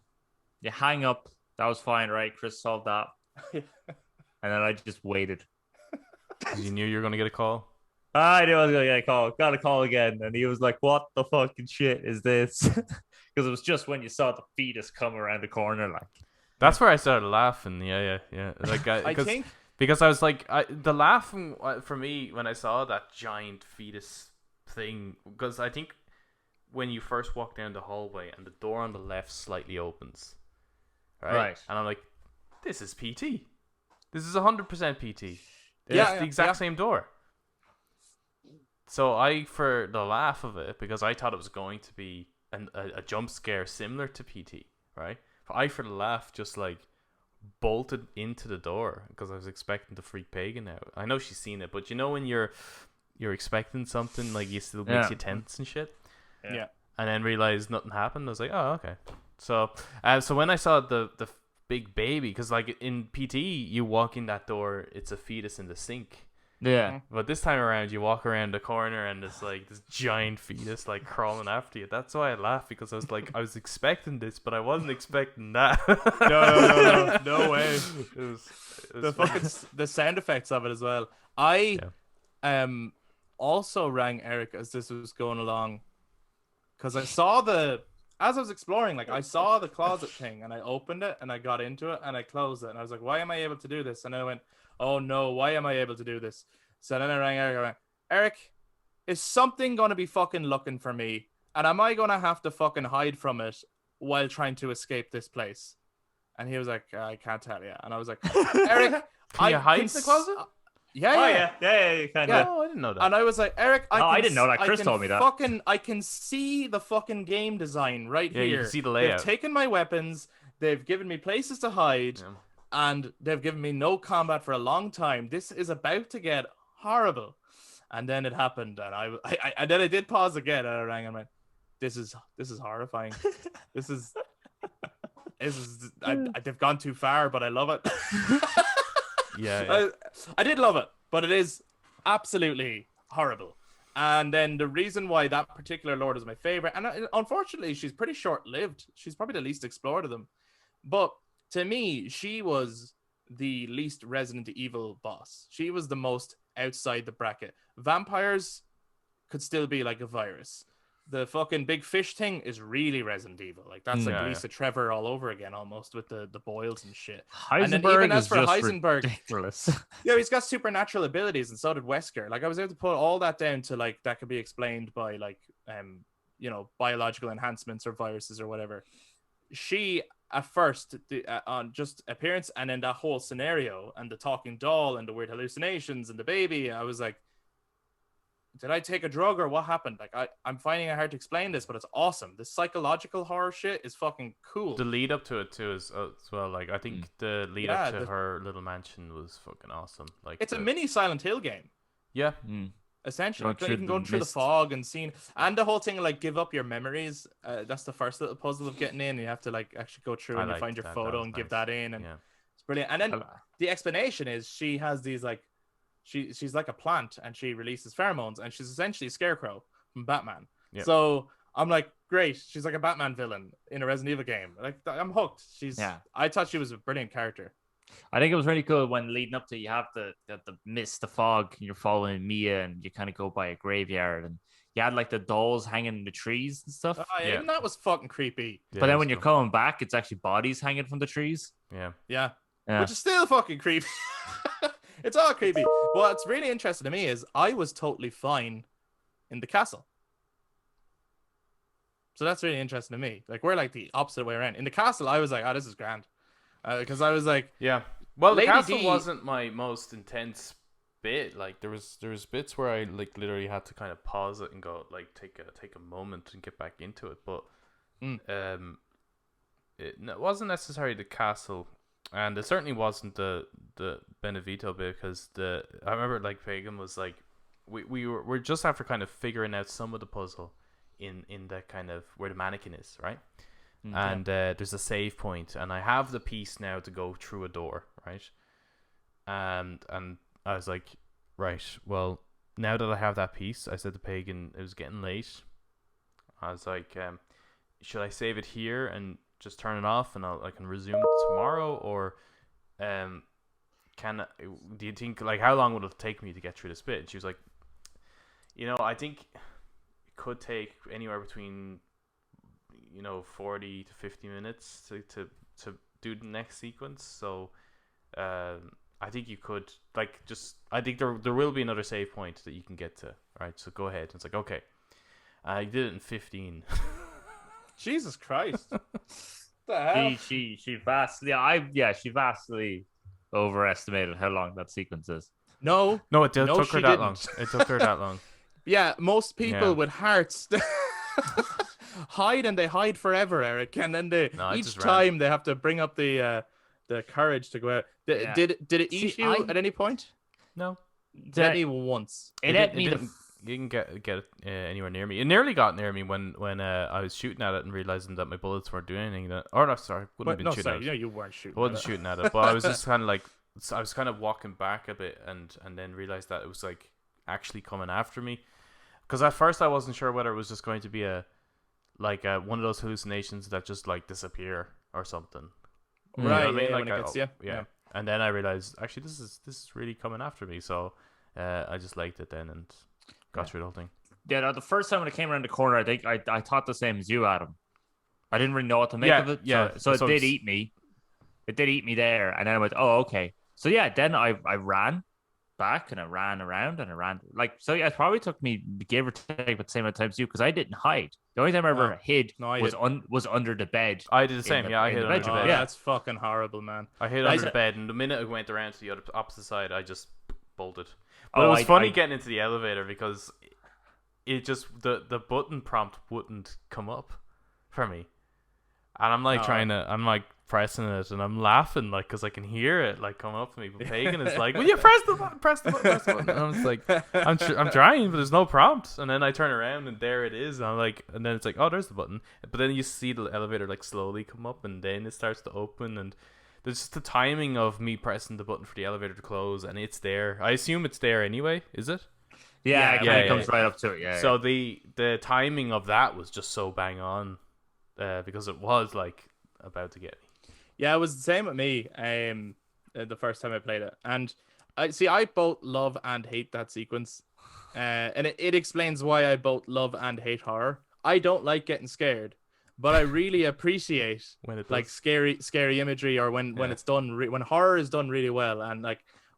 You hang up. That was fine, right? Chris solved that. And then I just waited. You knew you were gonna get a call. I knew I was gonna get a call. Got a call again, and he was like, "What the fucking shit is this?" Because it was just when you saw the fetus come around the corner, like. That's where I started laughing. Yeah. Like I think because I was like, the laugh for me when I saw that giant fetus thing, because I think when you first walk down the hallway and the door on the left slightly opens, right? And I'm like, this is PT. This is 100% PT. It's the exact same door. So for the laugh of it, because I thought it was going to be a jump scare similar to PT, right? But for the laugh, just like bolted into the door because I was expecting to freak Pagan out. I know she's seen it, but you know when you're expecting something, like it still makes you tense and shit. Yeah. And then realized nothing happened. I was like, oh, okay. So when I saw the big baby, because like in PT, you walk in that door, it's a fetus in the sink. Yeah. But this time around, you walk around the corner and it's like this giant fetus like crawling after you. That's why I laughed, because I was like, I was expecting this, but I wasn't expecting that. No way. It was The fucking the sound effects of it as well. I also rang Eric as this was going along, because I saw as I was exploring, like I saw the closet thing and I opened it and I got into it and I closed it and I was like, why am I able to do this? And then I went, oh no, why am I able to do this? So then I rang Eric. I went, Eric, is something going to be fucking looking for me? And am I going to have to fucking hide from it while trying to escape this place? And he was like, I can't tell you. And I was like, Eric, can you hide in the closet? Yeah, kind of. Oh, I didn't know that. And I was like, Eric, I didn't know that. Chris told me that. I can see the fucking game design right here. You can see the layout. They've taken my weapons. They've given me places to hide. Yeah. And they've given me no combat for a long time. This is about to get horrible. And then it happened. And and then I did pause again. And I rang and went, this is horrifying. They've gone too far, but I love it. Yeah. I did love it, but it is absolutely horrible. And then the reason why that particular lord is my favorite, and unfortunately, she's pretty short-lived. She's probably the least explored of them. But to me, she was the least Resident Evil boss. She was the most outside the bracket. Vampires could still be like a virus. The fucking big fish thing is really Resident Evil. Like that's like Lisa Trevor all over again, almost with the boils and shit. Heisenberg and then even as is for just Heisenberg, ridiculous. yeah, he's got supernatural abilities, and so did Wesker. Like I was able to put all that down to like that could be explained by like biological enhancements or viruses or whatever. She at first on just appearance, and then that whole scenario and the talking doll and the weird hallucinations and the baby, I was like, did I take a drug or what happened? Like I'm finding it hard to explain this, but it's awesome. This psychological horror shit is fucking cool. The lead up to it too is as well. Like I think the lead up to her little mansion was fucking awesome. Like it's a mini Silent Hill game. Yeah. Essentially, you can go through the fog and seeing, and the whole thing like give up your memories. That's the first little puzzle of getting in. You have to like actually go through and you find your photo and give that in, and it's brilliant. And then the explanation is she has these like. She's like a plant and she releases pheromones and she's essentially a Scarecrow from Batman. Yep. So I'm like, great. She's like a Batman villain in a Resident Evil game. Like I'm hooked. I thought she was a brilliant character. I think it was really cool when leading up to you have the mist, the fog, and you're following Mia and you kind of go by a graveyard and you had like the dolls hanging in the trees and stuff. And that was fucking creepy. Yeah, but then when you're coming back, it's actually bodies hanging from the trees. Yeah. Which is still fucking creepy. It's all creepy. What's really interesting to me is I was totally fine in the castle. So that's really interesting to me. Like, we're like the opposite way around. In the castle, I was like, this is grand. Because I was like... Yeah. Well, Lady the castle D... wasn't my most intense bit. Like there was bits where I like literally had to kind of pause it and go like take a moment and get back into it. But it wasn't necessarily the castle, and it certainly wasn't the Benevito bit, because I remember like Pagan was like we're just after kind of figuring out some of the puzzle in the kind of where the mannequin is, right? And there's a save point, and I have the piece now to go through a door, right? And I was like, right, well, now that I have that piece, I said to Pagan, it was getting late. I was like, should I save it here and just turn it off, and I can resume it tomorrow, or do you think, like, how long would it take me to get through this bit? And she was like, I think it could take anywhere between 40 to 50 minutes to do the next sequence. So I think you could I think there will be another save point that you can get to, right? So go ahead. And it's like, okay, I did it in 15. Jesus Christ. The hell? She vastly she vastly overestimated how long that sequence is. No, it took her that long. It took her that long. Yeah, most people with hearts hide, and they hide forever, Eric. And then each time they have to bring up the courage to go out. Did it eat you at any point? No. Not even once. It didn't get it anywhere near me. It nearly got near me when I was shooting at it and realizing that my bullets weren't doing anything. Wouldn't have been shooting at it. You weren't shooting. I wasn't shooting at it, but I was just kind of like, I was kind of walking back a bit, and then realized that it was like actually coming after me. Because at first I wasn't sure whether it was just going to be one of those hallucinations that just like disappear or something. Right. You know what I mean? Yeah, Like, when it gets you. yeah. And then I realized actually this is really coming after me. So I just liked it then and got through the whole thing. Yeah, no, the first time when it came around the corner, I think I thought the same as you, Adam. I didn't really know what to make of it. Yeah. So it did eat me. It did eat me there, and then I went, oh, okay. So yeah, then I ran back, and I ran around, and I ran it probably took me, give or take, about the same amount of time as you, because I didn't hide. The only time I ever hid was under the bed. I did the same. I hid under the bed. Yeah, that's fucking horrible, man. I hid under the bed, and the minute I went around to the opposite side, I just bolted. But it was funny getting into the elevator, because it just the button prompt wouldn't come up for me, and I'm like I'm like pressing it, and I'm laughing because I can hear it come up to me. But Pagan is like, "Will you press the button? Press the button." And I was like, "I'm trying, but there's no prompt." And then I turn around, and there it is. And I'm like, and then it's like, "Oh, there's the button." But then you see the elevator slowly come up, and then it starts to open, and there's just the timing of me pressing the button for the elevator to close, and it's there. I assume it's there anyway. Is it? Yeah, it comes right up to it. Yeah. So the timing of that was just so bang on, because it was about to get me. Yeah, it was the same with me. The first time I played it, and I both love and hate that sequence, and it explains why I both love and hate horror. I don't like getting scared, but I really appreciate when it scary imagery, or when it's done when horror is done really well, and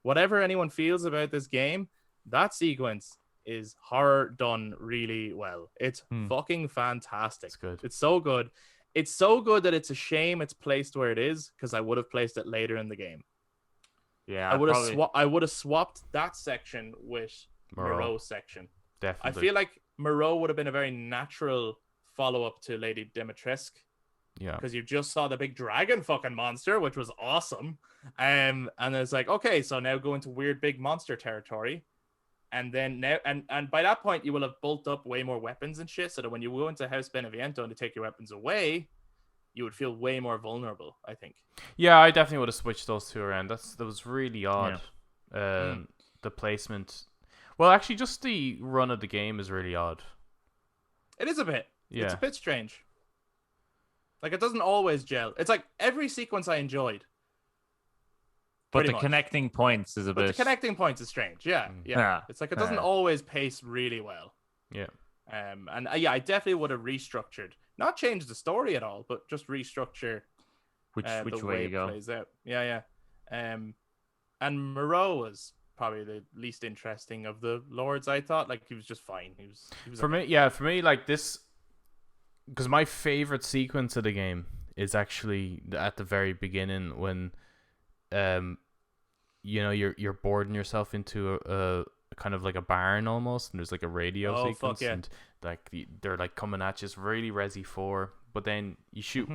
whatever anyone feels about this game, that sequence is horror done really well. It's fucking fantastic. It's good. It's so good. It's so good that it's a shame it's placed where it is, because I would have placed it later in the game. Yeah, I would have swapped that section with Moreau's section. Definitely. I feel like Moreau would have been a very natural follow-up to Lady Dimitrescu. Yeah. Because you just saw the big dragon fucking monster, which was awesome. And it's like, okay, so now go into weird big monster territory. And then now, and by that point, you will have built up way more weapons and shit, so that when you go into House Beneviento and to take your weapons away, you would feel way more vulnerable, I think. Yeah, I definitely would have switched those two around. That was really odd. Yeah. The placement. Well, actually, just the run of the game is really odd. It is a bit. Yeah. It's a bit strange. It doesn't always gel. It's like every sequence I enjoyed. But the connecting points is a bit... the connecting points is strange, yeah. It's it doesn't always pace really well. Yeah. I definitely would have restructured. Not changed the story at all, but just restructure which the way it you go. Plays out. Yeah. And Moreau was probably the least interesting of the lords, I thought. He was just fine. He was for me, this... Because my favorite sequence of the game is actually at the very beginning when... you're boarding yourself into a kind of like a barn almost, and there's like a radio Oh, sequence, fuck yeah. and like they're like coming at you. It's really Resi 4, but then you shoot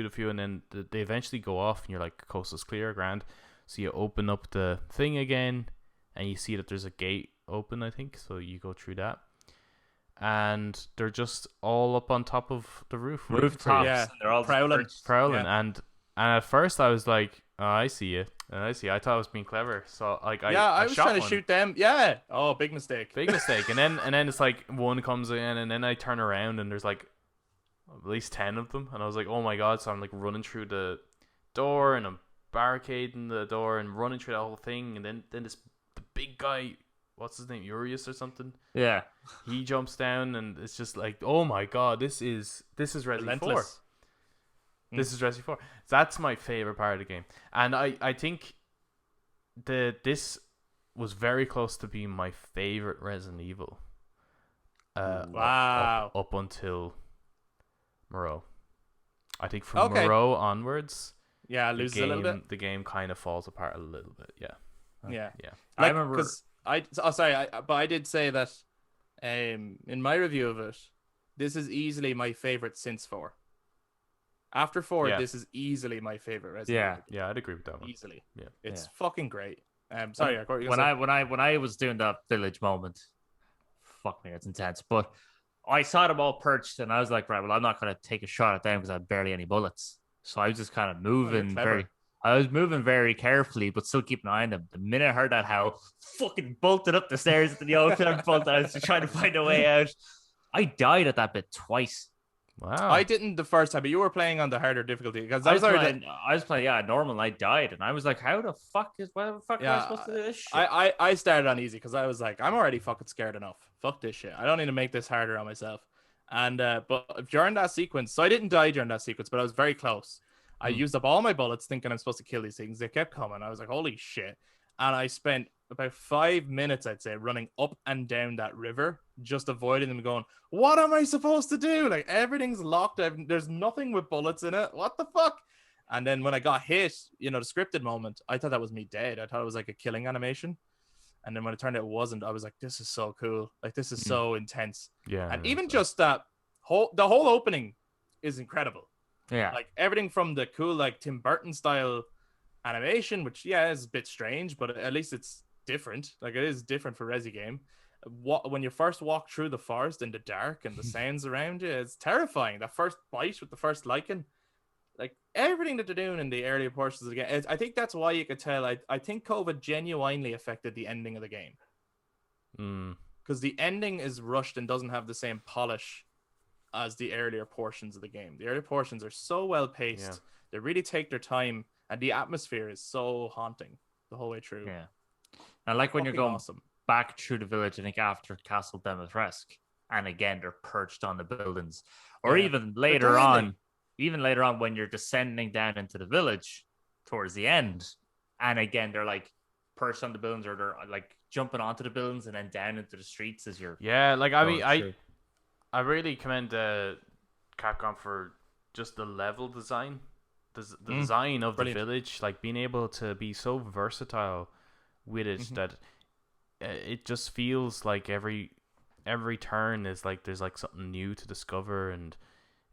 a few, and then they eventually go off, and you're like, coast is clear, grand. So you open up the thing again, and you see that there's a gate open, I think. So you go through that, and they're just all up on top of the rooftops. Yeah. And they're all Prowling. prowling, and at first I was like, oh, I see you. I thought I was being clever. So like I was shot trying to one. shoot them. Yeah. Oh, big mistake. Big mistake. And then it's like one comes in, and then I turn around and there's like at least 10 of them, and I was like, oh my god. So I'm like running through the door, and I'm barricading the door and running through that whole thing, and then the big guy, what's his name, Urius or something, Yeah. he jumps down, and it's just like, oh my god, this is Resi 4. Relentless. This is Resi 4. That's my favorite part of the game, and I think this was very close to being my favorite Resident Evil. Wow. Up until Moreau. I think from Moreau onwards, Yeah, loses a little bit. the game kind of falls apart a little bit. Yeah. Yeah. Yeah. Like, I remember. because but I did say that in my review of it, this is easily my favorite since 4. After 4, Yeah. this is easily my favorite Resident Yeah. Evil. Yeah, I'd agree with that one. Easily. Yeah. It's Yeah. fucking great. Sorry, I when I was doing that village moment, fuck me, it's intense. But I saw them all perched, and I was like, right, well, I'm not gonna take a shot at them because I had barely any bullets. So I was just kind of moving clever. very carefully, but still keeping an eye on them. The minute I heard that, how fucking bolted up the stairs into the old club bolt, I was just trying to find a way out. I died at that bit twice. Wow. I didn't the first time, but you were playing on the harder difficulty because I was playing normal, and I died, and I was like, how the fuck am I supposed to do this shit? I started on easy because I was like, I'm already fucking scared enough. Fuck this shit. I don't need to make this harder on myself. And but during that sequence, so I didn't die during that sequence, but I was very close. I used up all my bullets thinking I'm supposed to kill these things. They kept coming. I was like, holy shit. And I spent about 5 minutes, I'd say, running up and down that river, just avoiding them, going, what am I supposed to do? Like, everything's locked. There's nothing with bullets in it. What the fuck? And then when I got hit, the scripted moment, I thought that was me dead. I thought it was like a killing animation. And then when it turned out it wasn't, I was like, this is so cool. Like, this is so intense. Yeah. And even just the whole opening is incredible. Yeah. Like, everything from the cool, like, Tim Burton style animation, which, yeah, is a bit strange, but at least it's different. Like, it is different for Resi game. When you first walk through the forest in the dark and the sounds around you, it's terrifying. That first bite with the first Lycan, like, everything that they're doing in the earlier portions of the game, I think that's why you could tell. I think COVID genuinely affected the ending of the game. Because the ending is rushed and doesn't have the same polish as the earlier portions of the game. The earlier portions are so well paced. Yeah. They really take their time, and the atmosphere is so haunting the whole way through. Yeah. I like when you're Fucking going awesome. back through the village, I think after Castle Demetresque, and again they're perched on the buildings, or Yeah. even later on when you're descending down into the village towards the end, and again they're like perched on the buildings, or they're like jumping onto the buildings and then down into the streets as you're like, I mean, going through. I really commend Capcom for just the level design, the design of Brilliant. the village, like being able to be so versatile with it that it just feels like every turn is like there's like something new to discover, and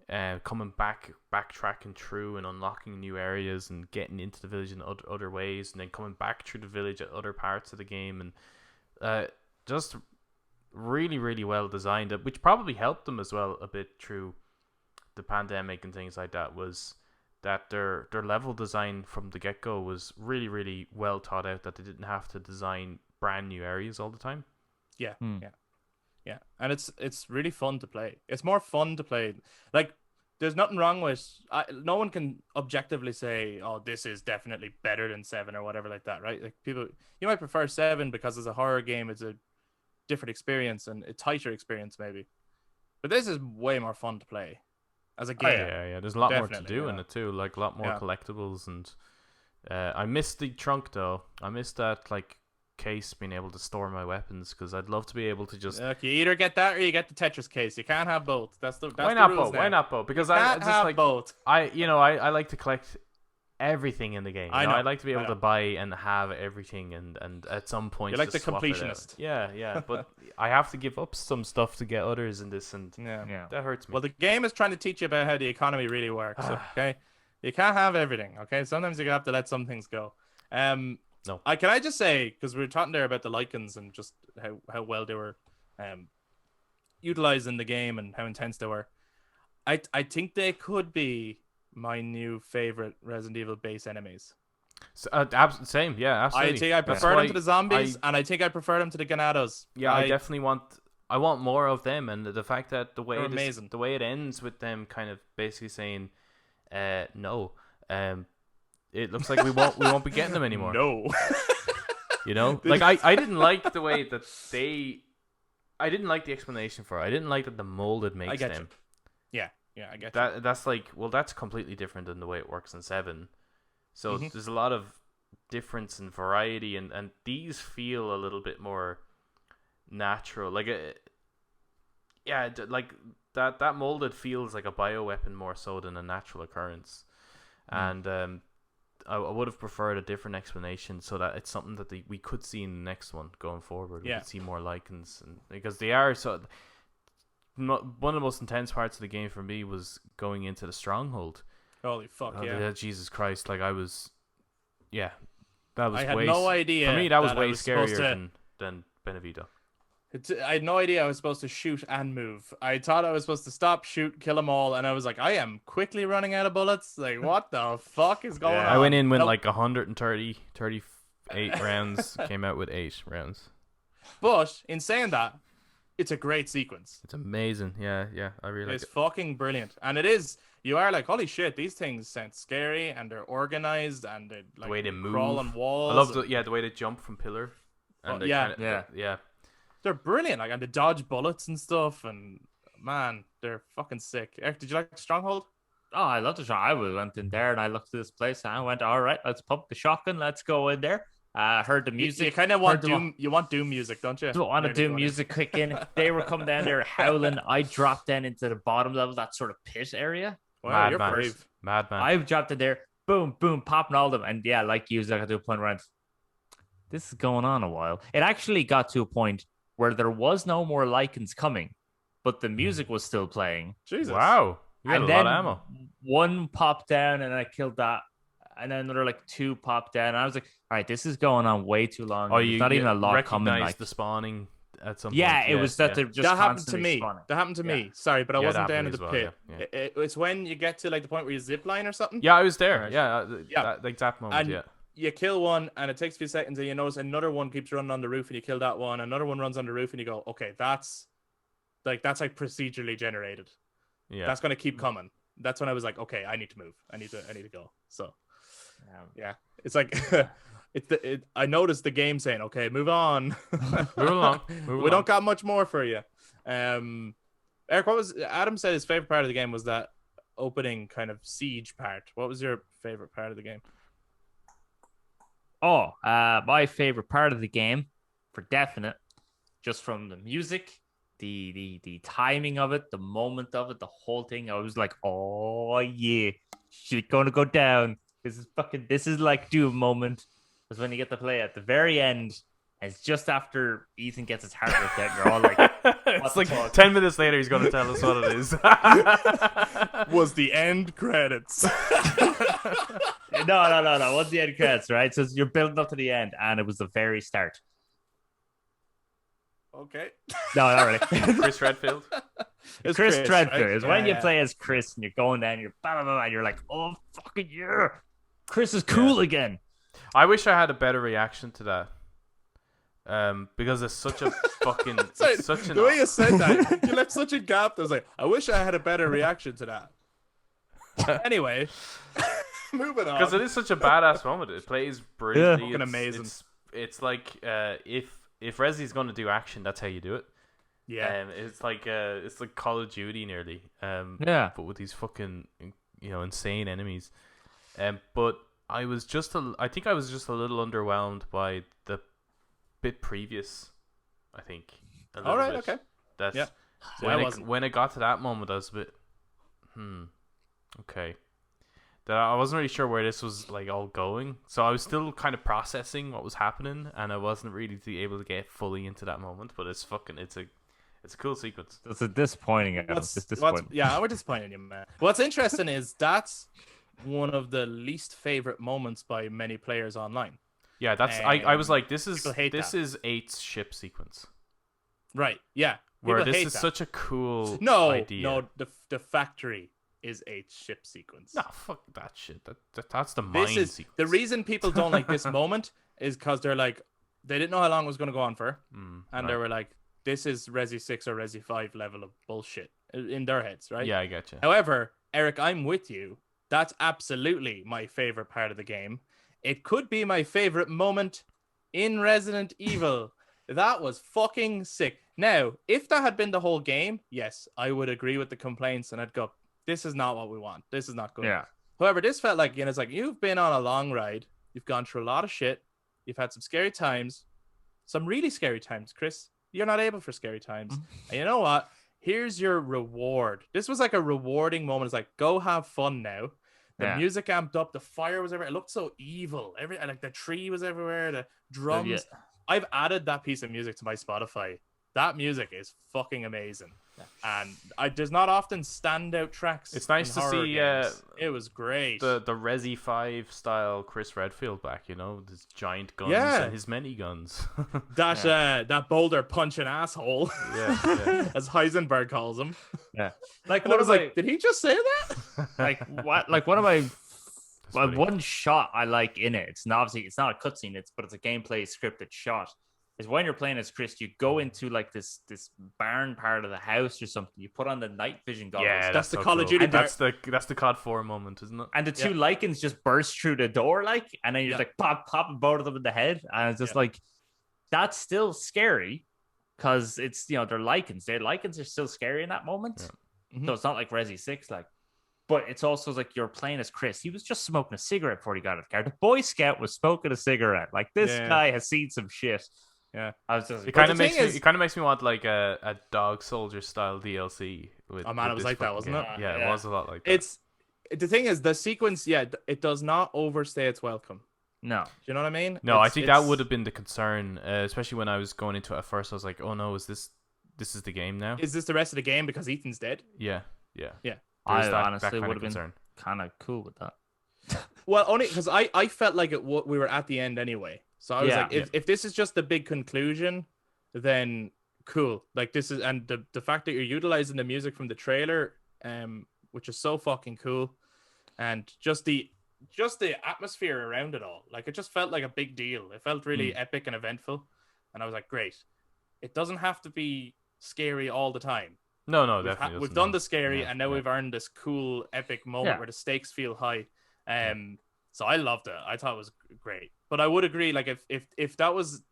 backtracking through and unlocking new areas and getting into the village in other ways, and then coming back through the village at other parts of the game, and just really, really well designed, which probably helped them as well a bit through the pandemic and things like that, was that their level design from the get-go was really, really well thought out, that they didn't have to design brand new areas all the time. Yeah. And it's really fun to play. It's more fun to play. Like, there's nothing wrong with no one can objectively say, oh, this is definitely better than 7 or whatever like that, right? Like, people, you might prefer 7 because as a horror game, it's a different experience and a tighter experience maybe, but this is way more fun to play as a game. Yeah. There's a lot more to do in it too, like a lot more Yeah. collectibles, and I missed the trunk though. I missed that like case being able to store my weapons, because I'd love to be able to just. Look, you either get that or you get the Tetris case. You can't have both. That's Why not both? Because I can't just have like both. I like to collect everything in the game. I know. I'd like to be able I to know. buy and have everything, and at some point You're like just the swap it out. completionist. Yeah, but I have to give up some stuff to get others in this, and Yeah. that hurts me. Well, the game is trying to teach you about how the economy really works. Okay, you can't have everything. Okay, sometimes you have to let some things go. No. Can I just say, because we were talking there about the Lycans and just how well they were utilized in the game and how intense they were. I think they could be my new favorite Resident Evil base enemies. So, same, yeah, absolutely. I think I That's prefer them why to the zombies, and I think I prefer them to the Ganados. Yeah, I definitely want more of them, and the fact that the way They're amazing. the way it ends with them kind of basically saying, no, it looks like we won't be getting them anymore. No. You know, like I didn't like the way that I didn't like the explanation for it. I didn't like that the molded makes get them. Yeah, I get you. That's like, well, that's completely different than the way it works in 7. So there's a lot of difference and variety, and these feel a little bit more natural. Like like that molded feels like a bioweapon more so than a natural occurrence. And I would have preferred a different explanation so that it's something that we could see in the next one going forward. We could see more Lycans, and because they are so. One of the most intense parts of the game for me was going into the stronghold. Holy fuck, yeah. Jesus Christ, like I was, that was. I had no idea. For me, that was I way was supposed scarier than Benevito. I had no idea I was supposed to shoot and move. I thought I was supposed to stop, shoot, kill them all, and I was like, I am quickly running out of bullets. Like, what the fuck is going on? I went in with like 138 rounds, came out with 8 rounds. But in saying that, it's a great sequence. It's amazing. Yeah, I really like it. It's fucking brilliant. And it is, you are like, holy shit, these things sound scary, and they're organized, and they like The way they move. crawl on walls. I love the way they jump from pillar. And yeah. They're brilliant, like, and they dodge bullets and stuff, and man, they're fucking sick. Eric, did you like Stronghold? Oh, I love the shot. I went in there and I looked at this place and I went, all right, let's pump the shotgun. Let's go in there. Heard the music. You kind of want Doom. You want Doom music, don't you? Don't want to do music kick in. They were coming down there howling. I dropped down into the bottom level, that sort of pit area. Wow, you're brave. Madman. I dropped in there, boom, boom, popping all of them. And yeah, like you, I got to a point where I went, this is going on a while. It actually got to a point where there was no more Lycans coming, but the music was still playing. Jesus. Wow. You had and a then lot of ammo. One popped down and I killed that. And then another like 2 popped down. And I was like, all right, this is going on way too long. Oh, There's not even a lot coming. Like the spawning at some point. Yeah, it was that they're just that happened to constantly me. spawning. That happened to me. Sorry, but I wasn't down in the well, pit. yeah. It's when you get to like the point where you zip line or something. Yeah, I was there. Right. Yeah, the exact moment. And yeah. You kill one, and it takes a few seconds, and you notice another one keeps running on the roof, and you kill that one. Another one runs on the roof, and you go, okay, that's like procedurally generated. Yeah. That's gonna keep coming. That's when I was like, okay, I need to move. I need to go. So yeah, it's like I noticed the game saying, okay, move on. Move along. We don't got much more for you. Eric, what was Adam said his favorite part of the game was that opening kind of siege part. What was your favorite part of the game? Oh, my favorite part of the game, for definite, just from the music, the timing of it, the moment of it, the whole thing. I was like, oh yeah, shit gonna go down. This is like Doom moment. Was when you get to play at the very end. It's just after Ethan gets his heart ripped out. You're all like, it's like 10 minutes later. He's gonna tell us what it is. Was the end credits? No. What's the end credits, right? So you're building up to the end, and it was the very start. Okay. No, not really. Chris Redfield. It's Chris Redfield. right? Is when you play as Chris and you're going down, you're blah, blah, blah, and you're like, oh fucking yeah, Chris is cool again. I wish I had a better reaction to that. Because it's such a fucking. Sorry, such the way you said that, you left such a gap. I was like, I wish I had a better reaction to that. Anyway, moving on. Because it is such a badass moment. It plays brilliantly. Fucking amazing. It's like if Resi's going to do action, that's how you do it. Yeah. It's like Call of Duty nearly. Yeah. But with these fucking insane enemies. But I think I was just a little underwhelmed by the bit previous. I think. All right. Okay. That's yeah. When it got to that moment, I was a bit. Okay. that I wasn't really sure where this was like all going. So I was still kind of processing what was happening, and I wasn't really able to get fully into that moment. But it's a cool sequence. It's a disappointing. It's disappointing. Yeah, we're disappointing you, man. What's interesting is that's one of the least favorite moments by many players online. Yeah, that's I was like, this is people hate that. 8's ship sequence. Right? Yeah. Where People this hate is that. such a cool No, idea. the factory is a ship sequence. No, fuck that shit. That's the This mine is sequence. the reason people don't like this moment is because they're like, they didn't know how long it was going to go on for, and they right. were like, this is Resi 6 or Resi 5 level of bullshit in their heads, right? Yeah, I get you. However, Eric, I'm with you. That's absolutely my favorite part of the game. It could be my favorite moment in Resident Evil. That was fucking sick. Now, if that had been the whole game, yes, I would agree with the complaints and I'd go, this is not what we want. This is not good. Yeah. However, this felt like, it's like you've been on a long ride. You've gone through a lot of shit. You've had some scary times. Some really scary times, Chris. You're not able for scary times. And you know what? Here's your reward. This was like a rewarding moment. It's like, go have fun now. The music amped up. The fire was everywhere. It looked so evil. Like the tree was everywhere. The drums. Yeah. I've added that piece of music to my Spotify. That music is fucking amazing. And there's not often standout tracks. It's nice in to horror see games. It was great. the Resi 5 style Chris Redfield back, his giant guns Yeah. and his many guns. that boulder punching asshole, yeah. as Heisenberg calls him. Yeah. Like, And what I was was like, did he just say that? like what? Like, one of my funny. one shot I like in it. It's not a cutscene. But it's a gameplay scripted shot. Is when you're playing as Chris, you go into like this barn part of the house or something. You put on the night vision goggles. Yeah, That's the so Call of cool. Duty That's the COD 4 moment, isn't it? And the two Lycans just burst through the door, like, and then you're Yeah. like popping both of them in the head, and it's just like, that's still scary because it's they're Lycans. Their Lycans are still scary in that moment. Mhm. So it's not like Resi 6, like, but it's also like you're playing as Chris. He was just smoking a cigarette before he got out of the car. The Boy Scout was smoking a cigarette. Like, this guy has seen some shit. Yeah, I was just It kind of the makes thing me. is- It kind of makes me want like a Dog Soldier style DLC. Oh, man, it was this like that, fucking wasn't game. it? Yeah, Yeah. it was a lot like that. it's the thing is the sequence. Yeah, it does not overstay its welcome. no. Do you know what I mean? No, I It's- think that would have been the concern, especially when I was going into it at first. I was like, "Oh no, is this is the game now?" Is this the rest of the game because Ethan's dead? Yeah. Yeah. I There's honestly kind of would have been concern. kind of cool with that. Well, only because I felt like we were at the end anyway. So I was Yeah. like, if this is just the big conclusion, then cool. Like, this is, and the fact that you're utilizing the music from the trailer, which is so fucking cool, and just the atmosphere around it all, like, it just felt like a big deal. It felt really epic and eventful, and I was like, great. It doesn't have to be scary all the time. No, We've definitely. doesn't, done no. the scary, Yeah, and now yeah. we've earned this cool epic moment Yeah. where the stakes feel high. So I loved it. I thought it was great. But I would agree, like, if that was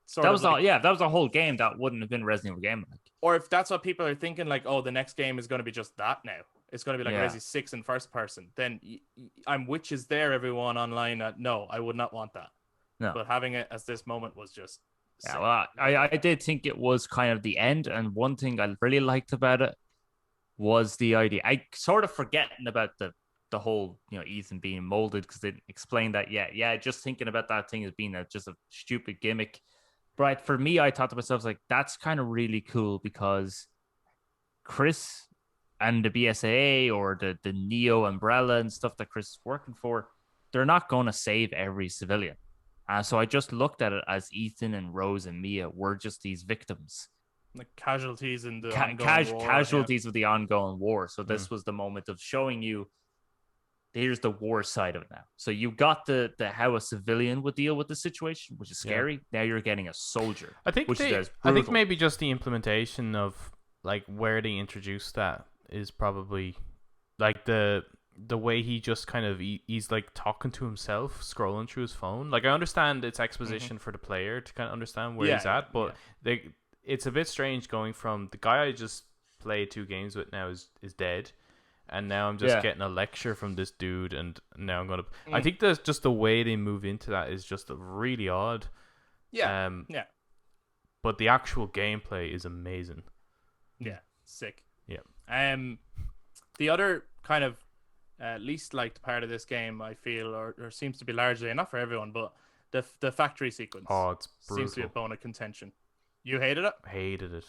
sort That of was like, all. Yeah, if that was a whole game, that wouldn't have been a Resident Evil game. Like, or if that's what people are thinking, like, oh, the next game is going to be just that now. It's going to be like Yeah. Resi 6 in first person. Then I'm witches there, everyone online. No, I would not want that. No. But having it as this moment was just yeah, sick. well, I did think it was kind of the end, and one thing I really liked about it was the idea. I sort of forgetting about the whole Ethan being molded because they explained that. Yeah, just thinking about that thing as being just a stupid gimmick. But for me, I thought to myself, like, that's kind of really cool because Chris and the BSAA or the Neo umbrella and stuff that Chris is working for, they're not going to save every civilian. So I just looked at it as Ethan and Rose and Mia were just these victims, like casualties in the ongoing war. casualties of the ongoing war. So this was the moment of showing you here's the war side of it now. So you got the how a civilian would deal with the situation, which is scary. Now you're getting a soldier. I think maybe just the implementation of like where they introduced that is probably like the way he just kind of he's like talking to himself, scrolling through his phone. Like, I understand it's exposition for the player to kind of understand where he's at, but it's a bit strange going from the guy I just played 2 games with now is dead, and now I'm just getting a lecture from this dude, and now I'm gonna. I think there's just the way they move into that is just really odd. Yeah. But the actual gameplay is amazing. Yeah. Sick. Yeah. The other kind of least liked part of this game, I feel, or seems to be largely, and not for everyone, but the factory sequence Oh, it's seems to be a brutal. bone of contention. You hated it? Hated it.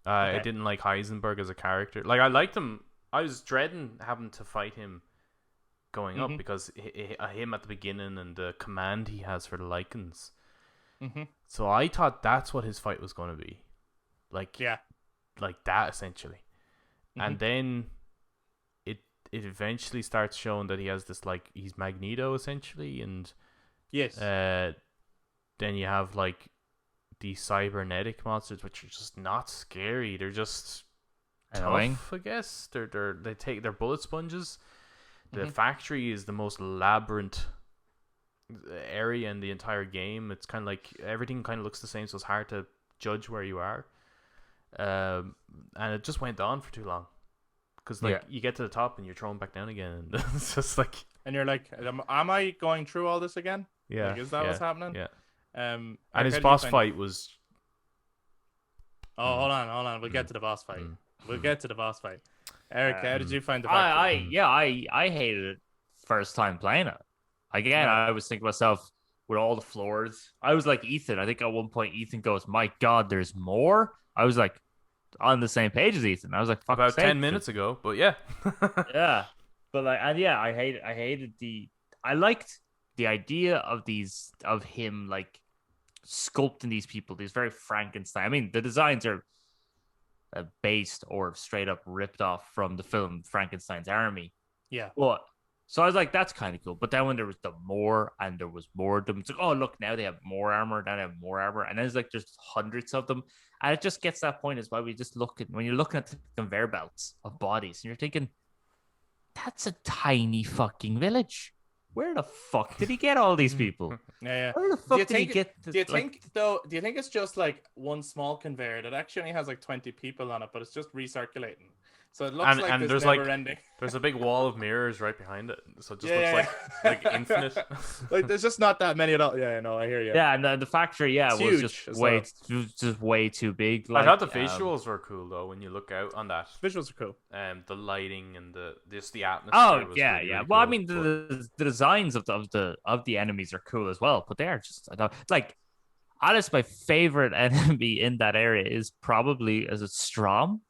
I Okay. didn't like Heisenberg as a character. Like I liked him. I was dreading having to fight him going up Mhm. because him at the beginning and the command he has for the Lycans. Mhm. So I thought that's what his fight was going to be, like Yeah. like that essentially. And Mhm. then it eventually starts showing that he has this like he's Magneto essentially, and Yes. then you have like these cybernetic monsters which are just not scary. They're just Annoying. tough, I guess. They're bullet sponges. The Mhm. factory is the most labyrinth area in the entire game. It's kind of like everything kind of looks the same, so it's hard to judge where you are. And it just went on for too long because like Yeah. you get to the top and you're thrown back down again, and it's just like And you're like, am I going through all this again? yeah, Like, is that what's happening? yeah. And And his how did you boss find it? fight was Oh, hold on. We'll get to the boss fight. mm. We'll get to the boss fight. Eric, how did you find the I factory? yeah, I hated it first time playing it. Again, Right. I was thinking to myself with all the floors. I was like Ethan. I think at one point Ethan goes, "My God, there's more." I was like on the same page as Ethan. I was like, "Fuck." about 10 minutes ago, but yeah. Yeah, but like, and yeah, I liked the idea of him like sculpting these people, these very Frankenstein. I mean, the designs are based or straight up ripped off from the film Frankenstein's Army. Yeah. But so I was like, that's kind of cool. But then when there was there was more of them, it's like, oh look, now they have more armor, now they have more armor, and then it's like there's hundreds of them, and it just gets to that point as well. We just look at when you're looking at the conveyor belts of bodies, and you're thinking, that's a tiny fucking village. Where the fuck did he get all these people? Yeah. Where the fuck did he get? Do you think it's just like one small conveyor that actually only has like 20 people on it, but it's just recirculating? So it looks like And this there's never like ending. there's a big wall of mirrors right behind it, so it just Yeah, looks yeah. like infinite. Like there's just not that many at all. Yeah, no, I hear you. Yeah, and the factory, It's was huge just as way, well. just way too big. I Like, thought the visuals were cool though when you look out on that. Visuals are cool. The lighting and the atmosphere. Oh was yeah, really, yeah. really Well, I cool, mean, the designs of the enemies are cool as well, but they are just I don't like. Honestly, my favorite enemy in that area is probably is it Strom,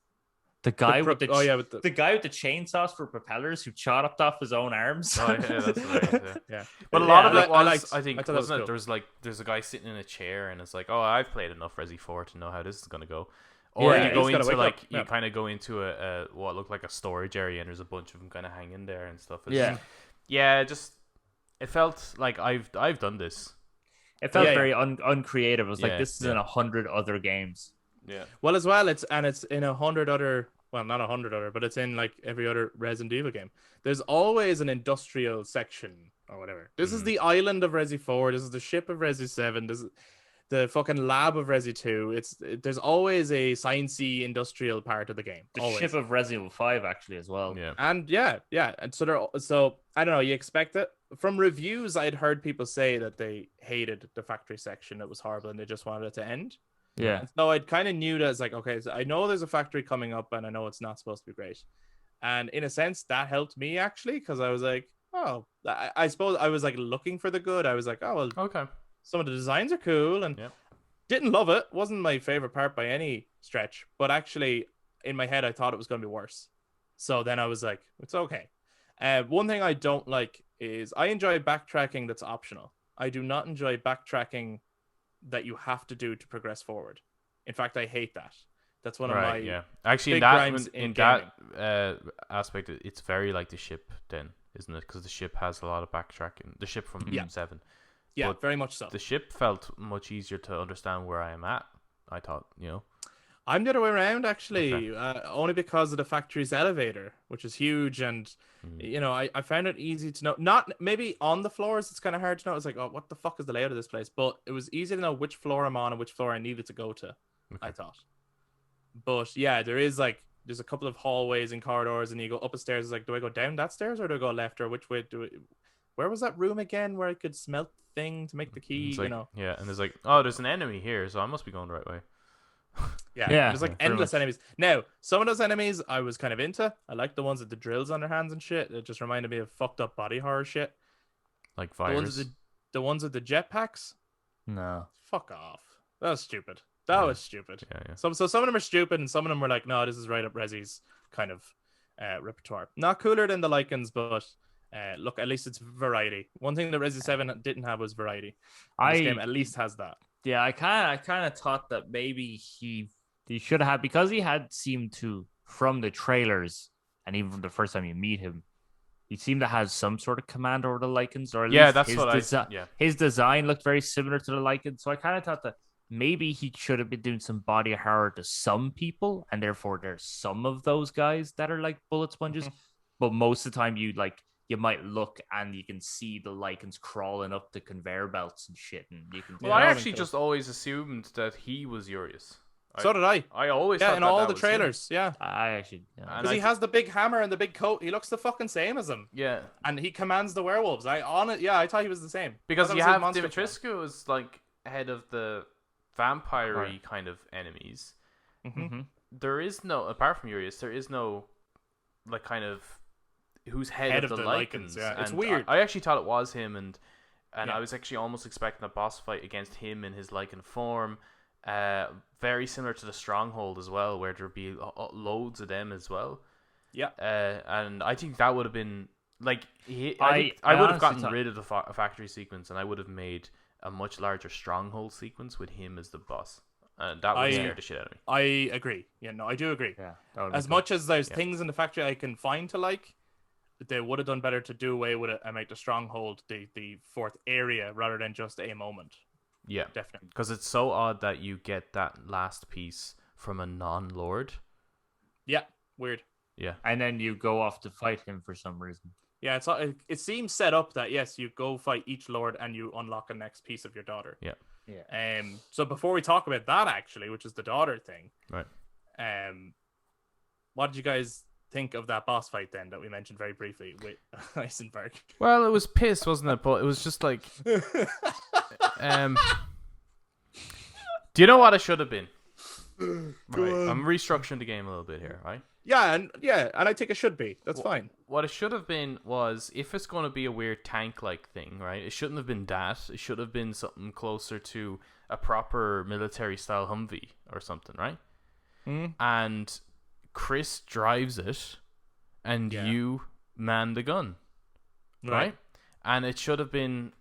the guy with Oh yeah, with the guy with the chainsaws for propellers who chopped off his own arms. Oh, yeah, that's right. Yeah. yeah. But a lot Yeah, of it I was, liked- I think, I thought that was wasn't it? cool. There's a guy sitting in a chair, and it's like, oh, I've played enough Resi 4 to know how this is gonna go. Or Yeah, you go he's gotta into wake up. like Yeah. you kind of go into a what looked like a storage area, and there's a bunch of them kind of hanging there and stuff. It's, Yeah. yeah, just it felt like I've done this. It felt Yeah, yeah. very uncreative. It was like Yeah, this is in 100 other games. Yeah, Well, as well, it's in 100 other. Well, not 100 other, but it's in like every other Resident Evil game. There's always an industrial section or whatever. This is the island of Resi 4. This is the ship of Resi 7. This is the fucking lab of Resi 2. There's always a sciencey industrial part of the game. The Always. ship of Resident Evil 5 actually as well. yeah. And yeah, and so I don't know. You expect it from reviews. I'd heard people say that they hated the factory section. It was horrible, and they just wanted it to end. Yeah. And so I kind of knew that it's like, okay, so I know there's a factory coming up, and I know it's not supposed to be great. And in a sense, that helped me actually, because I was like, oh, I suppose I was like looking for the good. I was like, oh well, Okay. some of the designs are cool, and Yeah. didn't love it. Wasn't my favorite part by any stretch, but actually in my head I thought it was going to be worse. So then I was like, it's okay. One thing I don't like is I enjoy backtracking that's optional. I do not enjoy backtracking that you have to do to progress forward. In fact, I hate that. That's one of my Yeah. Actually, in big that grimes in in that aspect, it's very like the ship, then, isn't it? Because the ship has a lot of backtracking. The ship from Yeah. 7. yeah, but very much so. The ship felt much easier to understand where I am at. I thought, I'm the other way around actually, Okay. only because of the factory's elevator, which is huge, and Mm. I found it easy to know. Not maybe on the floors, it's kind of hard to know. It's like, oh, what the fuck is the layout of this place? But it was easy to know which floor I'm on and which floor I needed to go to. Okay. I thought, but yeah, there's a couple of hallways and corridors, and you go up a stairs. It's like, do I go down that stairs or do I go left, or which way do I? Where was that room again where I could smelt thing to make the key? It's like, yeah, and there's like, oh, there's an enemy here, so I must be going the right way. Yeah, Yeah, there's like pretty endless much. enemies. Now, some of those enemies I was kind of into. I like the ones with the drills on their hands and shit. It just reminded me of fucked up body horror shit. Like The ones with virus. the ones with the jetpacks. No. Fuck off. That was stupid. That Yeah. was stupid. Yeah. Some of them are stupid, and some of them were like, no, this is right up Resi's kind of repertoire. Not cooler than the Lycans, but look, at least it's variety. One thing that Resi 7 didn't have was variety. And this game at least has that. Yeah, I kind of thought that maybe he should have, because he had seemed to, from the trailers and even from the first time you meet him, he seemed to have some sort of command over the Lycans, or at Yeah, least that's his what yeah. his design looked very similar to the Lycans. So I kind of thought that maybe he should have been doing some body horror to some people, and therefore there's some of those guys that are like bullet sponges. But most of the time, you might look and you can see the Lycans crawling up the conveyor belts and shit, and you can. Well, I actually just always assumed that he was Urius. So did I. I always thought in that all that the was trailers. him. Yeah. I actually, because he has the big hammer and the big coat. He looks the fucking same as him. Yeah. And he commands the werewolves. I thought he was the same. Because you have Dimitrescu as like head of the vampire-y kind of enemies. Mm-hmm. There is no, apart from Urius, there is no like kind of who's head of the Lycans. Yeah, it's and weird. I actually thought it was him, and Yeah. I was actually almost expecting a boss fight against him in his Lycan form. Very similar to the Stronghold as well, where there'd be loads of them as well. Yeah. And I think that would have been like I would have gotten honestly rid of the factory sequence, and I would have made a much larger Stronghold sequence with him as the boss. And that would scare the shit out of me. I agree. Yeah, no, I do agree. Yeah. As much as there's things in the factory I can find to like, they would have done better to do away with it and make the Stronghold the fourth area rather than just a moment. Yeah, definitely. Because it's so odd that you get that last piece from a non-lord. Yeah, weird. Yeah, And then you go off to fight him for some reason. Yeah, it seems set up that yes, you go fight each lord and you unlock a next piece of your daughter. Yeah. Yeah. So before we talk about that, actually, which is the daughter thing, right? What did you guys think of that boss fight then that we mentioned very briefly with Eisenberg? Well, it was piss, wasn't it? But it was just like, do you know what it should have been? Right, I'm restructuring the game a little bit here, right? Yeah, and I think it should be. That's fine. What it should have been was, if it's going to be a weird tank-like thing, right? It shouldn't have been that. It should have been something closer to a proper military-style Humvee or something, right? And Kris drives it, and you man the gun, right? And it should have been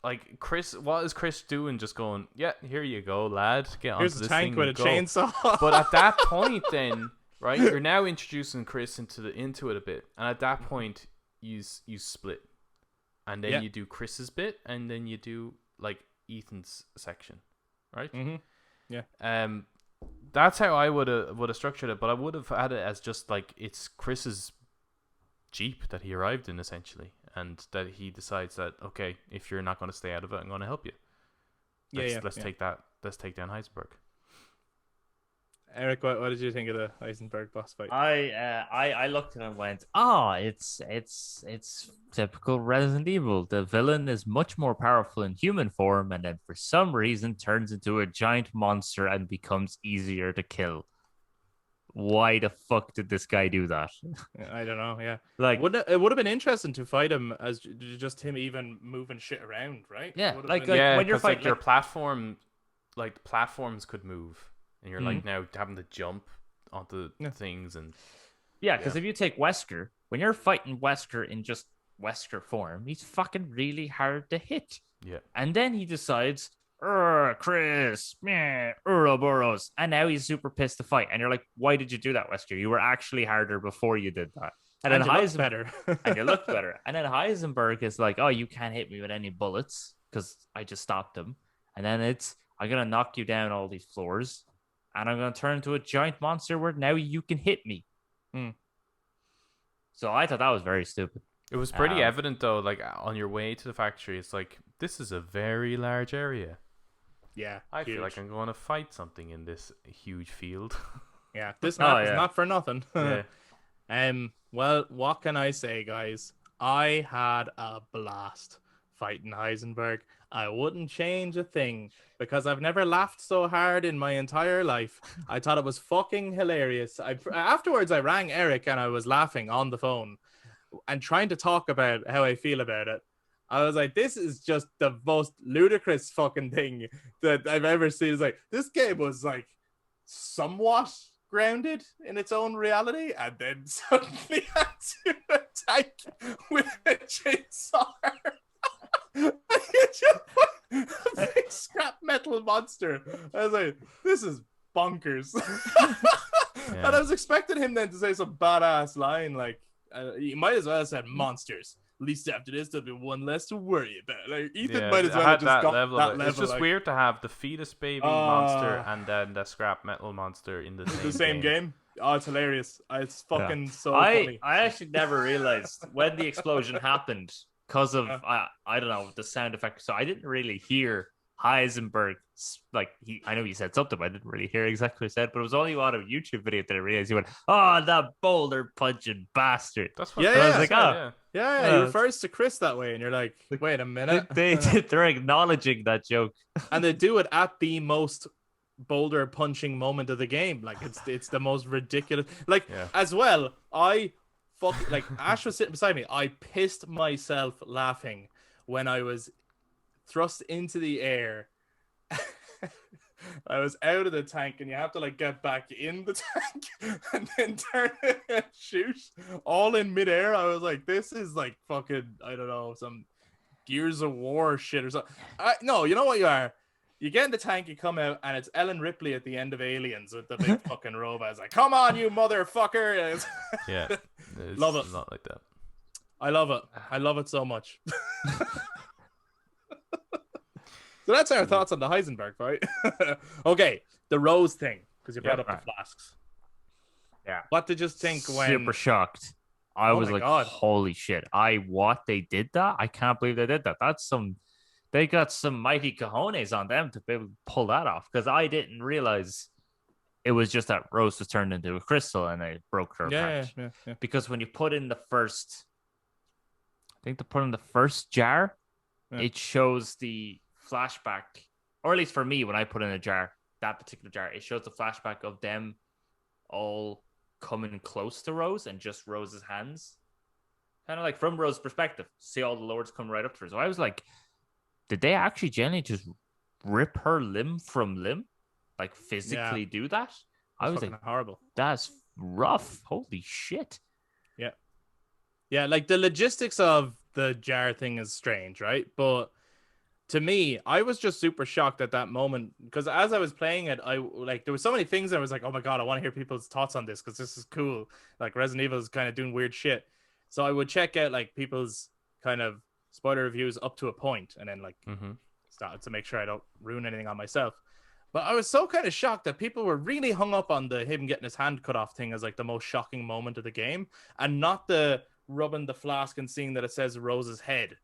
like Kris. What is Kris doing? Just going, yeah, here you go, lad. Get onto Here's this a tank thing with a and go. chainsaw. But at that point, then, right, you're now introducing Kris into it a bit, and at that point, you split, and then you do Chris's bit, and then you do like Ethan's section, right? Yeah. That's how I would have structured it, but I would have had it as just like it's Chris's Jeep that he arrived in essentially, and that he decides that, okay, if you're not going to stay out of it, I'm going to help you. Let's take that. Let's take down Heisenberg. Eric, what did you think of the Eisenberg boss fight? I looked at it and went, it's typical Resident Evil. The villain is much more powerful in human form, and then for some reason turns into a giant monster and becomes easier to kill. Why the fuck did this guy do that? I don't know. Yeah, Like, it would have been interesting to fight him as just him even moving shit around, right? Yeah, Like when you're fighting, your platform, like platforms could move. And you're like now having to jump onto things and because if you take Wesker, when you're fighting Wesker in just Wesker form, he's fucking really hard to hit. Yeah. And then he decides, Kris, Ouroboros, and now he's super pissed to fight. And you're like, why did you do that, Wesker? You were actually harder before you did that. And then you look better. And you look better. And then Heisenberg is like, oh, you can't hit me with any bullets because I just stopped him. And then I'm gonna knock you down all these floors. And I'm going to turn into a giant monster where now you can hit me. So I thought that was very stupid. It was pretty evident, though, like on your way to the factory, it's like, this is a very large area. Yeah. I feel like I'm going to fight something in this huge field. Yeah, this map is not for nothing. Yeah. Well, what can I say, guys? I had a blast fighting Heisenberg. I wouldn't change a thing because I've never laughed so hard in my entire life. I thought it was fucking hilarious. Afterwards, I rang Eric and I was laughing on the phone and trying to talk about how I feel about it. I was like, this is just the most ludicrous fucking thing that I've ever seen. It's like, this game was like somewhat grounded in its own reality and then suddenly had to attack with a chainsaw. You just put a big scrap metal monster. I was like, this is bonkers. And I was expecting him then to say some badass line like, you might as well have said monsters. At least after this, there'll be one less to worry about. Like Ethan might as well have just got that level. It's just like, weird to have the fetus baby monster and then the scrap metal monster in the same game. Oh, it's hilarious. It's fucking so funny. I actually never realized when the explosion happened because of I don't know, the sound effect. So I didn't really hear Heisenberg, like I know he said something, but I didn't really hear exactly what he said. But it was only on a YouTube video that I realized he went, "Oh, that boulder punching bastard." That's what. I was like, he refers to Kris that way, and you're like, wait a minute. They're acknowledging that joke, and they do it at the most boulder punching moment of the game. Like it's the most ridiculous. Like as well, Ash was sitting beside me. I pissed myself laughing when I was thrust into the air. I was out of the tank and you have to like get back in the tank and then turn it and shoot all in midair. I was like, this is like fucking, I don't know, some Gears of War shit or something. No, you know what you are? You get in the tank, you come out, and it's Ellen Ripley at the end of Aliens with the big fucking robot. It's like, come on, you motherfucker. Yeah. Love it. Not like that. I love it. I love it so much. So that's our thoughts on the Heisenberg fight. Okay, the Rose thing, because you brought up the flasks. Yeah. What did you think when... Super shocked. I was like, God. holy shit. They did that? I can't believe they did that. They got some mighty cojones on them to be able to pull that off, because I didn't realize it was just that Rose was turned into a crystal and they broke her apart. Yeah. Because when you put in the first... I think they put in the first jar, it shows the flashback, or at least for me, when I put in that particular jar, it shows the flashback of them all coming close to Rose and just Rose's hands, kind of like from Rose's perspective, see all the lords come right up to her. So I was like, did they actually genuinely just rip her limb from limb, like physically do that? I was like, horrible. That's rough. Holy shit. Yeah, like the logistics of the jar thing is strange, right? But to me, I was just super shocked at that moment, because as I was playing it, there were so many things I was like, oh my God, I want to hear people's thoughts on this because this is cool. Like Resident Evil is kind of doing weird shit. So I would check out like people's kind of spoiler reviews up to a point and then like start to make sure I don't ruin anything on myself. But I was so kind of shocked that people were really hung up on him getting his hand cut off thing as like the most shocking moment of the game, and not the rubbing the flask and seeing that it says Rose's head.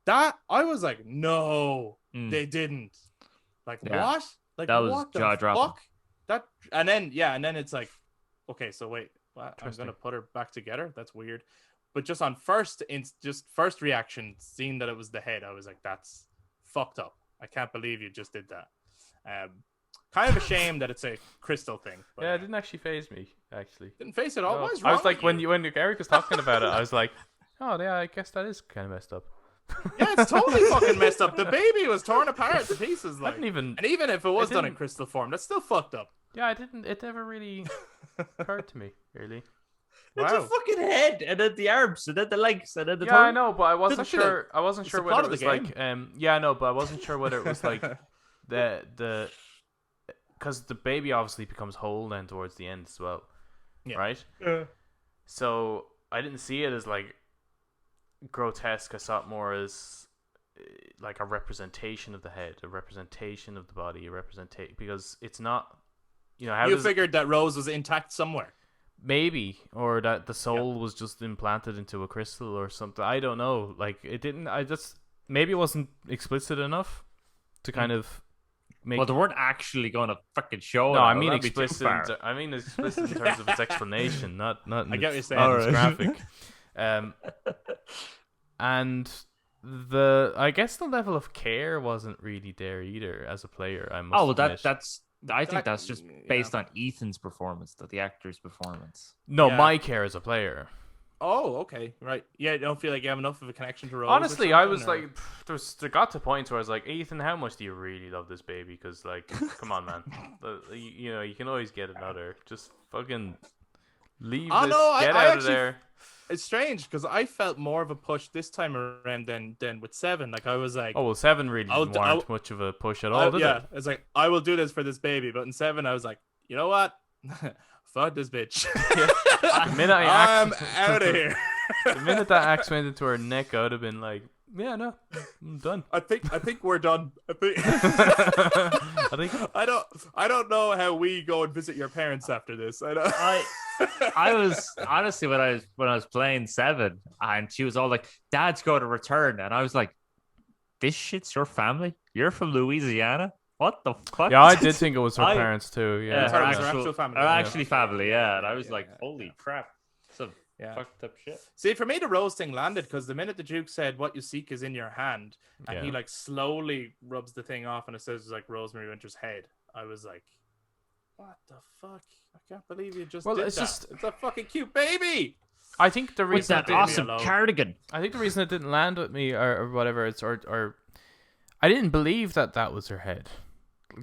That I was like, no, they didn't. Like what? Like that was what the jaw-dropping. fuck? That and then it's like, okay, so wait, what? I'm gonna put her back together. That's weird. But just on first reaction, seeing that it was the head, I was like, that's fucked up. I can't believe you just did that. Kind of a shame that it's a crystal thing. But, it didn't actually faze me. Actually, didn't face it all. No. What is wrong I was like, with when Eric was talking about it, I was like, oh yeah, I guess that is kind of messed up. Yeah, it's totally fucking messed up. The baby was torn apart to pieces. Like, and even if it was done in crystal form, that's still fucked up. Yeah, it never really occurred to me, really. It's a fucking head, and then the arms, and then the legs, and then the I know, but I wasn't sure. I wasn't sure whether it was like I know, but I wasn't sure whether it was like the because the baby obviously becomes whole then towards the end as well, right? Yeah. So I didn't see it as like grotesque. I saw it more as like a representation of the head, a representation of the body, a representation, because it's not, you figured that Rose was intact somewhere, maybe, or that the soul was just implanted into a crystal or something. I don't know. Like it didn't. Maybe it wasn't explicit enough to kind of make. Well, they weren't actually going to fucking show. No, I mean explicit. I mean explicit in terms of its explanation, not. I get what you're saying. Its graphic. And I guess the level of care wasn't really there either as a player. I must Oh, well, admit. I think that's just based on Ethan's performance, the actor's performance. No, Yeah. my care as a player. Oh, okay, right. Yeah, you don't feel like you have enough of a connection to Rose. Honestly, I was like, there got to points where I was like, Ethan, how much do you really love this baby? Because, like, come on, man. You can always get another. Just fucking leave Oh, this. no, Get I out of actually there. it's strange because I felt more of a push this time around than with 7. Like I was like, Oh, well, 7 really didn't warrant much of a push at all, did yeah, it? it's like I will do this for this baby. But in 7, I was like, you know what? Fuck this bitch. The minute I'm out of here. The minute that axe went into her neck, I would have been like, yeah, no, I'm done. I think we're done. I think I don't know how we go and visit your parents after this. I was honestly when I was playing 7, and she was all like, "Dad's going to return," and I was like, "This shit's your family? You're from Louisiana? What the fuck?" Yeah, I did think it was her parents too. Yeah, Yeah, her Yeah. actual family. Her actually family. Yeah, and I was Yeah, like, yeah, "Holy yeah. crap!" Some Yeah. fucked up shit. See, for me, the Rose thing landed because the minute the Duke said, "What you seek is in your hand," and he Yeah. like slowly rubs the thing off, and it says like Rosemary Winter's head. I was like, "What the fuck? I can't believe you just Well, did it's that. just- It's a fucking cute baby." I think the With reason that baby awesome alone. cardigan. I think the reason it didn't land with me or whatever or I didn't believe that was her head.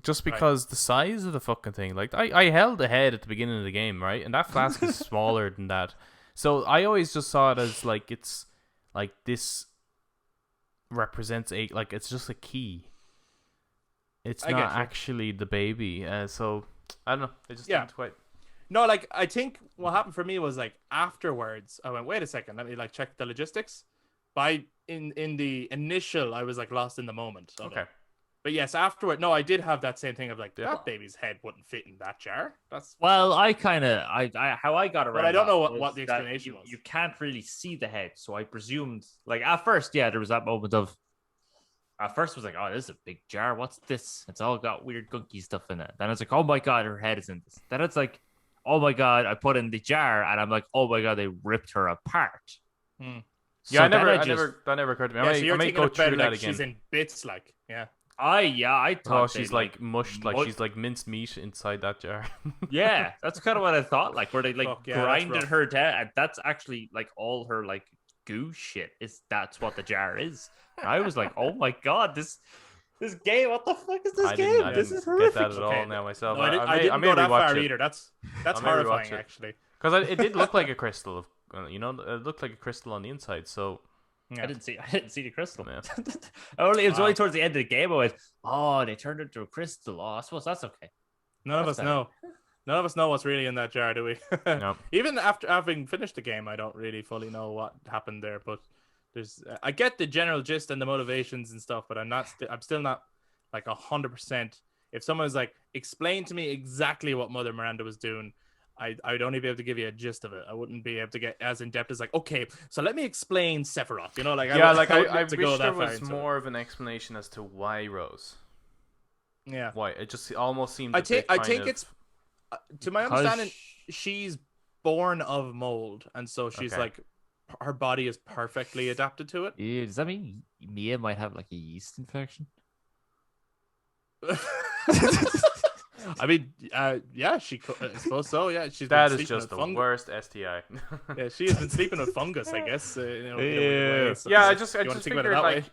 Just because the size of the fucking thing. Like I held the head at the beginning of the game, right? And that flask is smaller than that. So I always just saw it as like it's like this represents it's just a key. It's I not get you. actually the baby. So I don't know. It just Yeah. didn't quite. No, like I think what happened for me was like afterwards, I went, "Wait a second, let me like check the logistics." By in the initial, I was like lost in the moment. Of Okay. it. But yes, afterward, no, I did have that same thing of like Yeah. that baby's head wouldn't fit in that jar. That's Well, I kind of, how I got around. But I don't that know was what the that explanation you, was. You can't really see the head, so I presumed, like at first, yeah, there was that moment of. At first, I was like, "Oh, this is a big jar. What's this? It's all got weird gunky stuff in it." Then it's like, "Oh my god, her head is in this." Then it's like, "Oh my god, I put in the jar," and I'm like, "Oh my god, they ripped her apart." Hmm. Yeah, So I never, then I never, that never occurred to me. Yeah, so I you're may thinking go about through it that like again. she's in bits, like I I thought Oh, they, she's like mushed, like she's like minced meat inside that jar. yeah, that's kind of what I thought. Like where they like Fuck, yeah, that's grinded rough. her down, and that's actually like all her like goo shit. That's what the jar is. And I was like, "Oh my god, this game. What the fuck is this game? I This didn't is get horrific." that at all Okay. now myself. No, I I didn't may go that rewatch far it. either. That's I may rewatch horrifying, it. actually. Because it did look like a crystal. It looked like a crystal on the inside. So Yeah. I didn't see the crystal. Yeah. It was Wow. only towards the end of the game. I went, "Oh, they turned it into a crystal. Oh, I suppose that's okay." None of That's us better. know. None of us know what's really in that jar, do we? No. Even after having finished the game, I don't really fully know what happened there. But there's, I get the general gist and the motivations and stuff, but I'm still not like 100%. If someone's like, "Explain to me exactly what Mother Miranda was doing," I'd only be able to give you a gist of it. I wouldn't be able to get as in depth as like, "Okay, so let me explain Sephiroth." You know, like yeah, wouldn't I be able to go wish there that far was into it. more of an explanation as to why Rose. Yeah, Why it just almost seemed. I a bit think kind of- it's to my Because understanding, she's born of mold, and so she's Okay. like, her body is perfectly adapted to it. Yeah, does that mean Mia might have like a yeast infection? I mean, yeah, I suppose so. Yeah, she's That been is sleeping just with the fungus. worst STI. Yeah, she has been sleeping with fungus, I guess. In a weird way, so Yeah, I if just you wanna figured think about it that way. like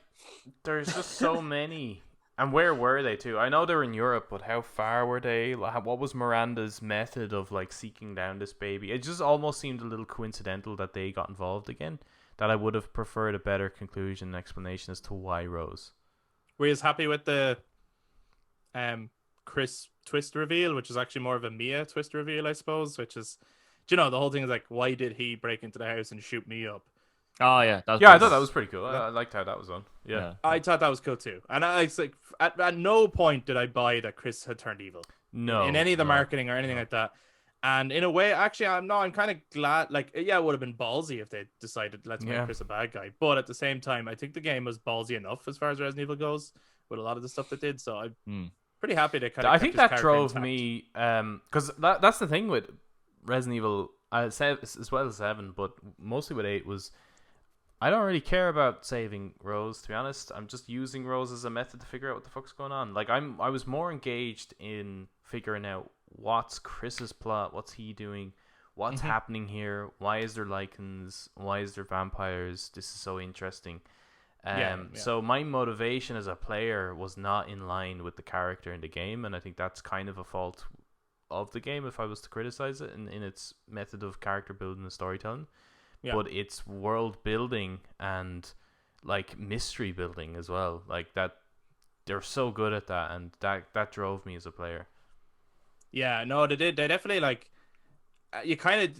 there's just so many. And where were they too? I know they were in Europe, but how far were they? What was Miranda's method of like seeking down this baby? It just almost seemed a little coincidental that they got involved again. That I would have preferred a better conclusion and explanation as to why Rose. Were you as happy with the Kris twist reveal, which is actually more of a Mia twist reveal, I suppose? Which is, do you know, the whole thing is like, why did he break into the house and shoot me up? Oh yeah, Yeah, I thought that was pretty cool. I liked how that was done. Yeah. I thought that was cool too, and it's like at no point did I buy that Kris had turned evil. No. In any of the no. marketing or anything like that. And in a way, actually, I'm kind of glad. Like, yeah, it would have been ballsy if they decided let's make Kris a bad guy. But at the same time, I think the game was ballsy enough as far as Resident Evil goes with a lot of the stuff that did. So I'm pretty happy they kind of. I think that drove me, because that's the thing with Resident Evil, as well as 7, but mostly with 8 was. I don't really care about saving Rose, to be honest. I'm just using Rose as a method to figure out what the fuck's going on. Like I was more engaged in figuring out what's Chris's plot, what's he doing, what's happening here, why is there Lycans, why is there vampires? This is so interesting. So my motivation as a player was not in line with the character in the game, and I think that's kind of a fault of the game if I was to criticize it in its method of character building and storytelling. Yeah. But it's world building and like mystery building as well. Like that, they're so good at that, and that drove me as a player. Yeah, no, they did. They definitely like. You kind of,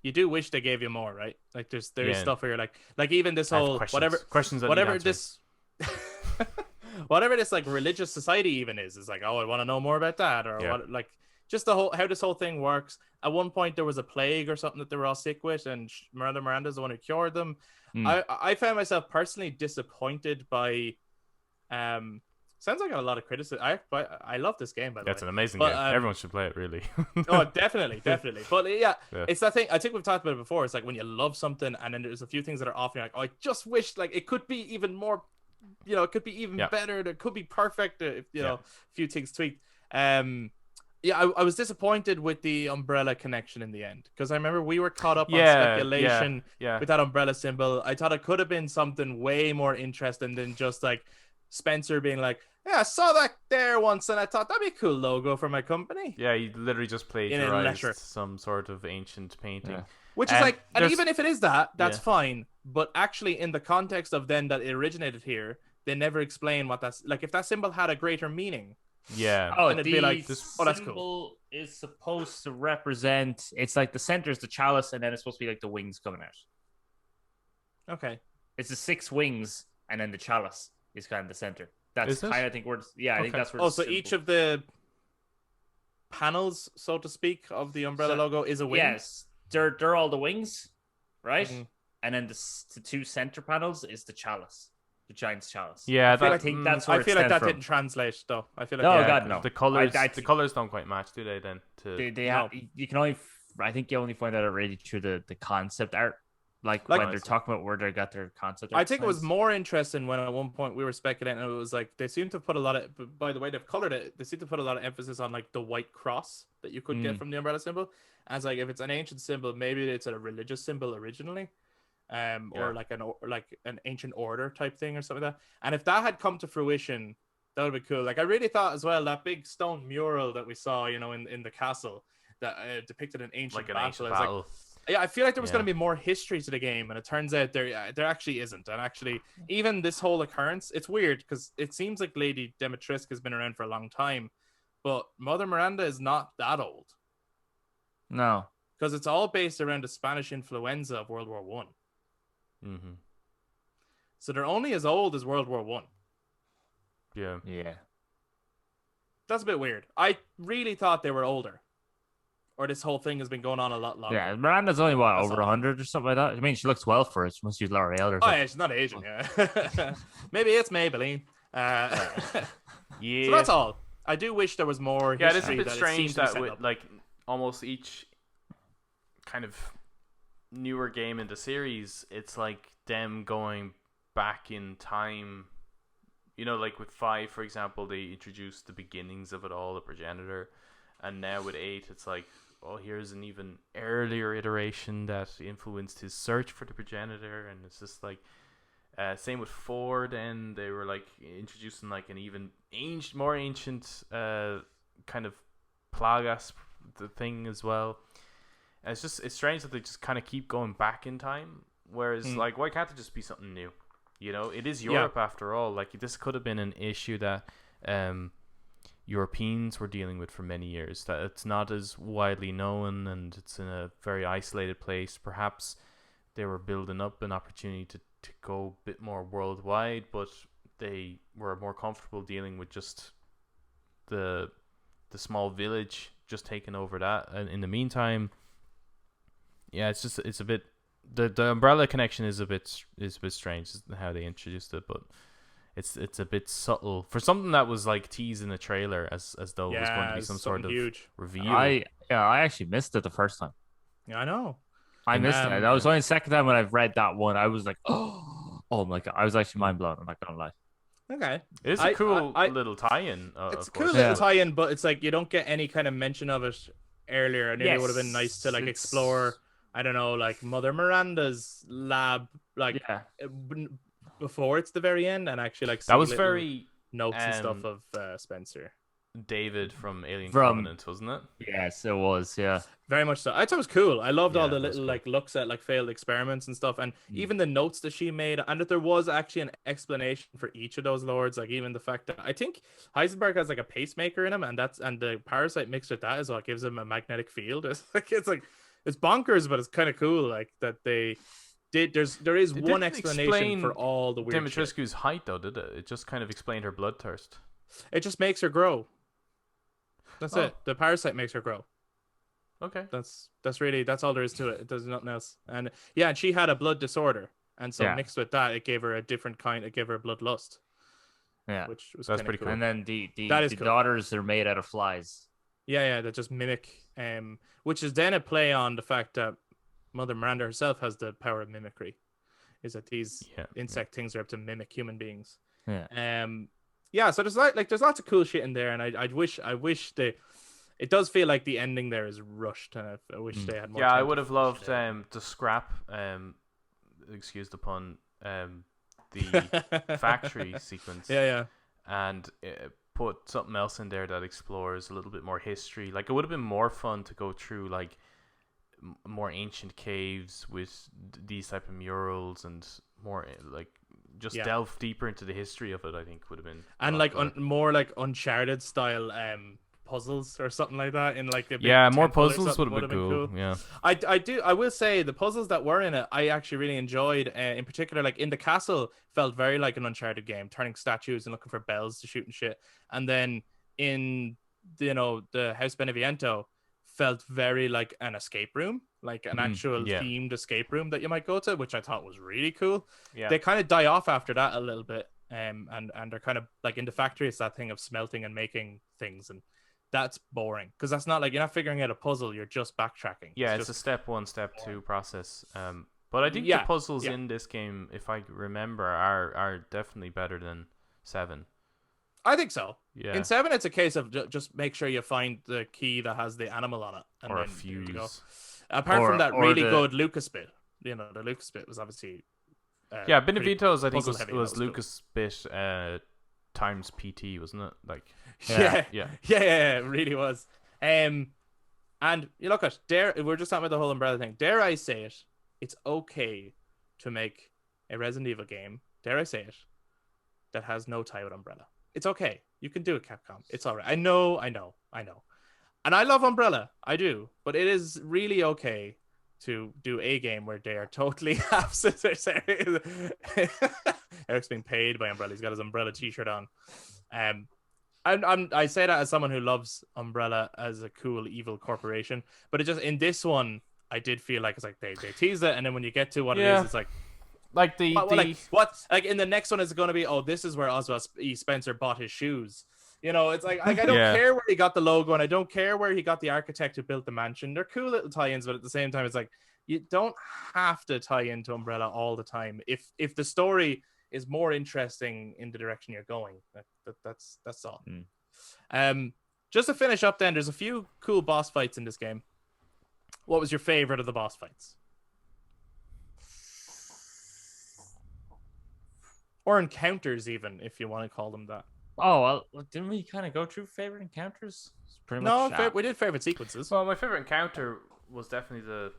you do wish they gave you more, right? Like there's stuff where you're like even this whole questions whatever this whatever this like religious society even is like, oh, I want to know more about that, or what, like. Just the whole how this whole thing works. At one point, there was a plague or something that they were all sick with, and Mother Miranda's the one who cured them. I found myself personally disappointed by. Sounds like I got a lot of criticism. I love this game, by the way. That's an amazing game. Everyone should play it, really. Oh, definitely. But yeah, it's that thing. I think we've talked about it before. It's like when you love something, and then there's a few things that are off, and you're like, oh, I just wish like it could be even more. It could be even better. It could be perfect. If a few things tweaked. I was disappointed with the umbrella connection in the end, because I remember we were caught up on speculation with that umbrella symbol. I thought it could have been something way more interesting than just like Spencer being like, yeah, I saw that there once and I thought that'd be a cool logo for my company. Yeah, you literally just plagiarized some sort of ancient painting. Yeah. Which is like, and even if it is that's fine. But actually in the context of then that it originated here, they never explain what that's like. If that symbol had a greater meaning. Yeah. Oh, it'd be like, that's cool. Is supposed to represent. It's like the center is the chalice, and then it's supposed to be like the wings coming out. Okay. It's the 6 wings, and then the chalice is kind of the center. That's kind of, I think I think that's where. Oh, so each of the panels, so to speak, of the umbrella logo is a wing. Yes, they're all the wings, right? Mm-hmm. And then the 2 center panels is the chalice. The giant's chalice. Yeah, I think that's where I feel like that didn't translate though. I feel like God, no. The colors, the colors don't quite match, do they? Then you can only. I think you only find that out really through the concept art, like when they're talking about where they got their concept art. I think it was more interesting when at one point we were speculating, and it was like they seem to put a lot of. By the way, they've colored it. They seem to put a lot of emphasis on like the white cross that you could get from the umbrella symbol. As like if it's an ancient symbol, maybe it's a religious symbol originally. Or like an ancient order type thing or something like that. And if that had come to fruition, that would be cool. Like I really thought as well that big stone mural that we saw, in the castle that depicted an ancient battle. Like, I feel like there was going to be more history to the game, and it turns out there actually isn't. And actually, even this whole occurrence, it's weird because it seems like Lady Dimitrescu has been around for a long time, but Mother Miranda is not that old. No, because it's all based around the Spanish influenza of World War One. Mm-hmm. So they're only as old as World War One. Yeah. That's a bit weird. I really thought they were older, or this whole thing has been going on a lot longer. Yeah, Miranda's only over 100 or something like that. I mean, she looks well for it. She must use L'Oreal or something. Oh yeah, she's not Asian. Yeah, maybe it's Maybelline. So that's all. I do wish there was more. Yeah, it's a bit strange that with like almost each kind of newer game in the series, it's like them going back in time. Like with 5, for example, they introduced the beginnings of it all, the progenitor, and now with 8, it's like, oh, here's an even earlier iteration that influenced his search for the progenitor, and it's just like same with 4. Then they were like introducing like an even more ancient kind of Plagas the thing as well. And it's strange that they just kind of keep going back in time. Whereas, like, why can't it just be something new? It is Europe after all. Like, this could have been an issue that Europeans were dealing with for many years. That it's not as widely known, and it's in a very isolated place. Perhaps they were building up an opportunity to go a bit more worldwide, but they were more comfortable dealing with just the small village, just taking over that. And in the meantime, yeah, it's a bit the umbrella connection is a bit strange how they introduced it, but it's a bit subtle for something that was like teased in the trailer as though it was going to be some sort of huge reveal. I actually missed it the first time. Yeah, I know. I missed it. That was yeah. only the second time when I've read that one. I was like, oh my god! I was actually mind blown. I'm not gonna lie. Okay. It's a cool little tie-in, It's a of cool course. little Yeah. tie-in, but it's like you don't get any kind of mention of it earlier. And maybe it would have been nice to Yes, like it's explore, I don't know, like Mother Miranda's lab, like yeah. before it's the very end, and actually like see That was little very notes and stuff of Spencer. David from Alien From- Covenant, wasn't it? Yes, it was. Yeah. Very much so. I thought it was cool. I loved all Yeah, the it was little cool. like looks at like failed experiments and stuff, and Mm. even the notes that she made, and that there was actually an explanation for each of those lords. Like even the fact that I think Heisenberg has like a pacemaker in him, and the parasite mixed with that is what gives him a magnetic field. It's bonkers, but it's kind of cool. Like that they did. There is It one didn't explanation explain for all the weird shit. Dimitrescu's height, though, did it? It just kind of explained her bloodthirst. It just makes her grow. That's Oh. it. The parasite makes her grow. Okay. That's all there is to it. It does nothing else. And yeah, and she had a blood disorder, and so Yeah. mixed with that, it gave her a different kind. It gave her bloodlust, Yeah. which was That's kinda pretty cool. And then the That is cool. daughters are made out of flies. Yeah, that just mimic. Which is then a play on the fact that Mother Miranda herself has the power of mimicry. Is that these Yeah. insect things are able to mimic human beings. Yeah. Yeah. So there's there's lots of cool shit in there, and I wish they. It does feel like the ending there is rushed, and I wish they had more. Yeah, time I to would have flesh loved it out. to scrap, excuse the pun, the factory sequence. Yeah. And put something else in there that explores a little bit more history. Like, it would have been more fun to go through like more ancient caves with these type of murals and more like just Yeah. delve deeper into the history of it. I think would have been a And lot like cooler. more like Uncharted style puzzles or something like that in like a big Yeah, more temple or puzzles something would have been cool. Yeah. I will say the puzzles that were in it I actually really enjoyed, in particular like in the castle felt very like an Uncharted game, turning statues and looking for bells to shoot and shit. And then in the House Beneviento felt very like an escape room, like an actual yeah. themed escape room that you might go to, which I thought was really cool. Yeah. They kind of die off after that a little bit, and they're kind of like in the factory. It's that thing of smelting and making things, and that's boring because that's not like you're not figuring out a puzzle. You're just backtracking. Yeah, it's just, a step 1, step 2 process. But I think Yeah, the puzzles yeah. in this game, if I remember, are definitely better than 7. I think so. Yeah. In 7, it's a case of just make sure you find the key that has the animal on it, and Or a then there you go. fuse. Apart from that or really the- good Lucas bit, the Lucas bit was obviously. Yeah, pretty Benevitos, I think, puzzle heavy, was that was cool. Lucas bit times PT, wasn't it? Like, Yeah, yeah. it really was. And you look at we're just talking about the whole umbrella thing. Dare I say it? It's okay to make a Resident Evil game. Dare I say it? That has no tie with Umbrella. It's okay. You can do it, Capcom. It's all right. I know. And I love Umbrella. I do. But it is really okay to do a game where they are totally absent. Eric's being paid by Umbrella. He's got his Umbrella t-shirt on. I say that as someone who loves Umbrella as a cool evil corporation, but it just in this one I did feel like it's like they tease it, and then when you get to what it Yeah. is, it's like Like like in the next one is going to be, oh, this is where Oswald E. Spencer bought his shoes. It's like I don't Yeah. care where he got the logo, and I don't care where he got the architect who built the mansion. They're cool little tie-ins, but at the same time, it's like you don't have to tie into Umbrella all the time. If the story is more interesting in the direction you're going, that's all. Just to finish up, then there's a few cool boss fights in this game. What was your favorite of the boss fights? Or encounters, even, if you want to call them that. Oh, well, didn't we kind of go through favorite encounters? It's pretty No, much. we did favorite sequences. Well, my favorite encounter was definitely the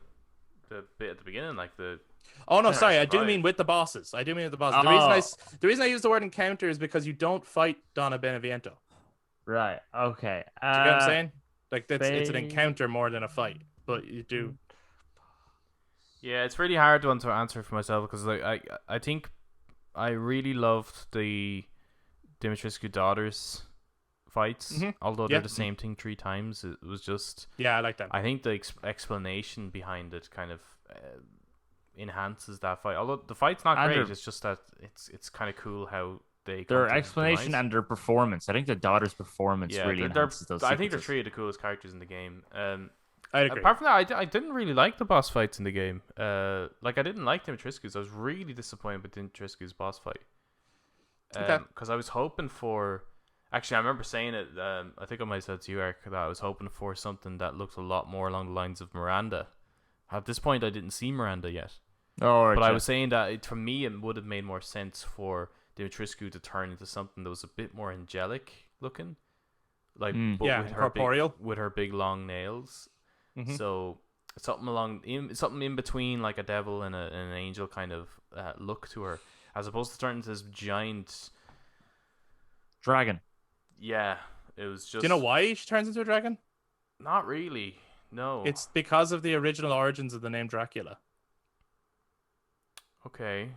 bit at the beginning, like the. Oh no, Yeah, sorry, I do surprise. mean with the bosses. The reason Oh. the reason I use the word encounter is because you don't fight Donna Beneviento. Right. Okay. Do you get what I'm saying? Like it's an fa- encounter more than a fight, but you do. Yeah, it's really hard one to answer for myself because like I think I really loved the Dimitrescu daughters fights, although Yeah. they're the same thing 3 times. It was just Yeah, I like that. I think the explanation behind it kind of enhances that fight. Although the fight's not And great, their- it's just that it's kind of cool how they come Their to explanation demise. and their performance. I think the daughter's performance really they're, enhances those. I think they're sequences. 3 of the coolest characters in the game. I'd agree. Apart from that, I didn't really like the boss fights in the game. Like I didn't like Dimitrescu's. I was really disappointed with Dimitrescu's boss fight. Okay. Because I was hoping for. Actually, I remember saying it. I think I might have said to you, Eric, that I was hoping for something that looked a lot more along the lines of Miranda. At this point, I didn't see Miranda yet. Oh, But I was saying that for me, it would have made more sense for Dimitrescu to turn into something that was a bit more angelic looking, like but Yeah, corporeal. with her big long nails. Mhm. So something in between, like a devil and an angel kind of look to her, as opposed to turning into this giant. Dragon. Yeah, it was just. Do you know why she turns into a dragon? Not really. No. It's because of the original origins of the name Dracula. Okay.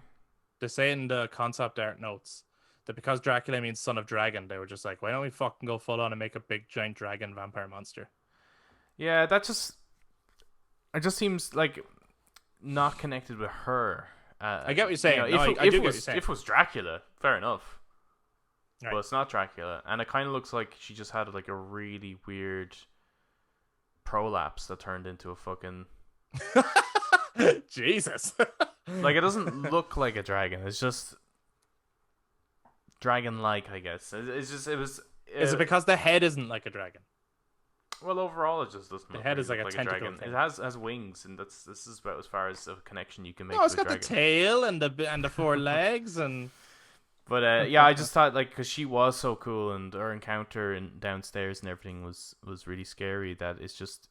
They say in the concept art notes that because Dracula means son of dragon, they were just like, why don't we fucking go full on and make a big giant dragon vampire monster? Yeah, it just seems like not connected with her. I get what you're saying. No, I do get what you're saying. If it was Dracula, fair enough. Right. But it's not Dracula, and it kind of looks like she just had like a really weird prolapse that turned into a fucking. Jesus. Like it doesn't look like a dragon. It's just dragon-like, I guess. It's just it was. Is it because the head isn't like a dragon? Well, overall, it just doesn't. The look head really is like look a tentacle dragon. thing. It has wings, and this is about as far as a connection you can make. No, it's to a got the dragon. tail and the four legs and. But yeah, I just thought like because she was so cool and her encounter downstairs and everything was really scary. That it's just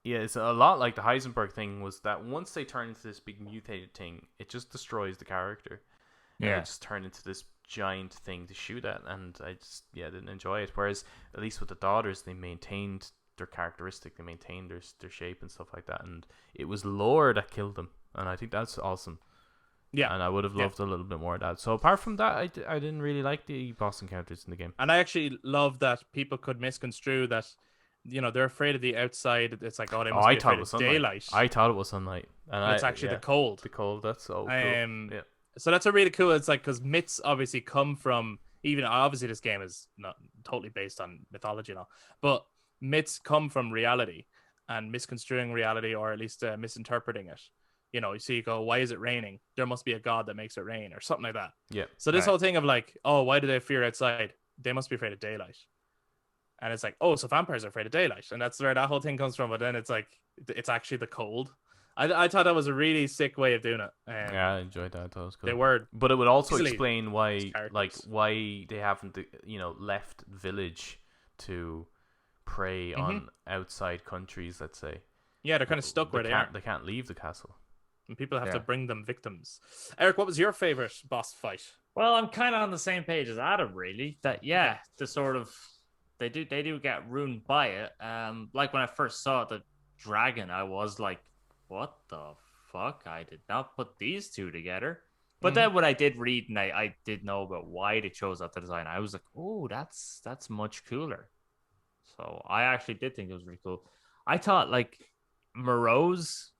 it's a lot like the Heisenberg thing was that once they turn into this big mutated thing, it just destroys the character. And Yeah. it just turned into this giant thing to shoot at, and I just didn't enjoy it. Whereas at least with the daughters, they maintained their characteristic, they maintained their shape and stuff like that, and it was lore that killed them, and I think that's awesome. Yeah. And I would have loved a little bit more of that. So apart from that, I didn't really like the boss encounters in the game. And I actually love that people could misconstrue that, they're afraid of the outside. It's like, oh, they must be afraid of daylight. I thought it was sunlight. And it's actually the cold. The cold, that's so cool. Yeah. So that's a really cool. It's like, because myths obviously come from, even obviously this game is not totally based on mythology and all, but myths come from reality and misconstruing reality, or at least misinterpreting it. You see, you go, why is it raining? There must be a god that makes it rain, or something like that. Yeah. So this whole thing of like, oh, why do they fear outside? They must be afraid of daylight. And it's like, oh, so vampires are afraid of daylight. And that's where that whole thing comes from. But then it's like, it's actually the cold. I thought that was a really sick way of doing it. Yeah, I enjoyed that. That was cool. They were, but it would also easily explain why characters. why they haven't left village to prey on outside countries. Let's say. Yeah, they're kind of stuck where they are. They can't leave the castle. And people have to bring them victims. Eric, what was your favorite boss fight? Well, I'm kind of on the same page as Adam, really. That the sort of they do get ruined by it. Like when I first saw the dragon, I was like, "What the fuck? I did not put these two together." But then when I did read and I did know about why they chose that design, I was like, "Oh, that's much cooler." So I actually did think it was really cool. I thought like Moreau's,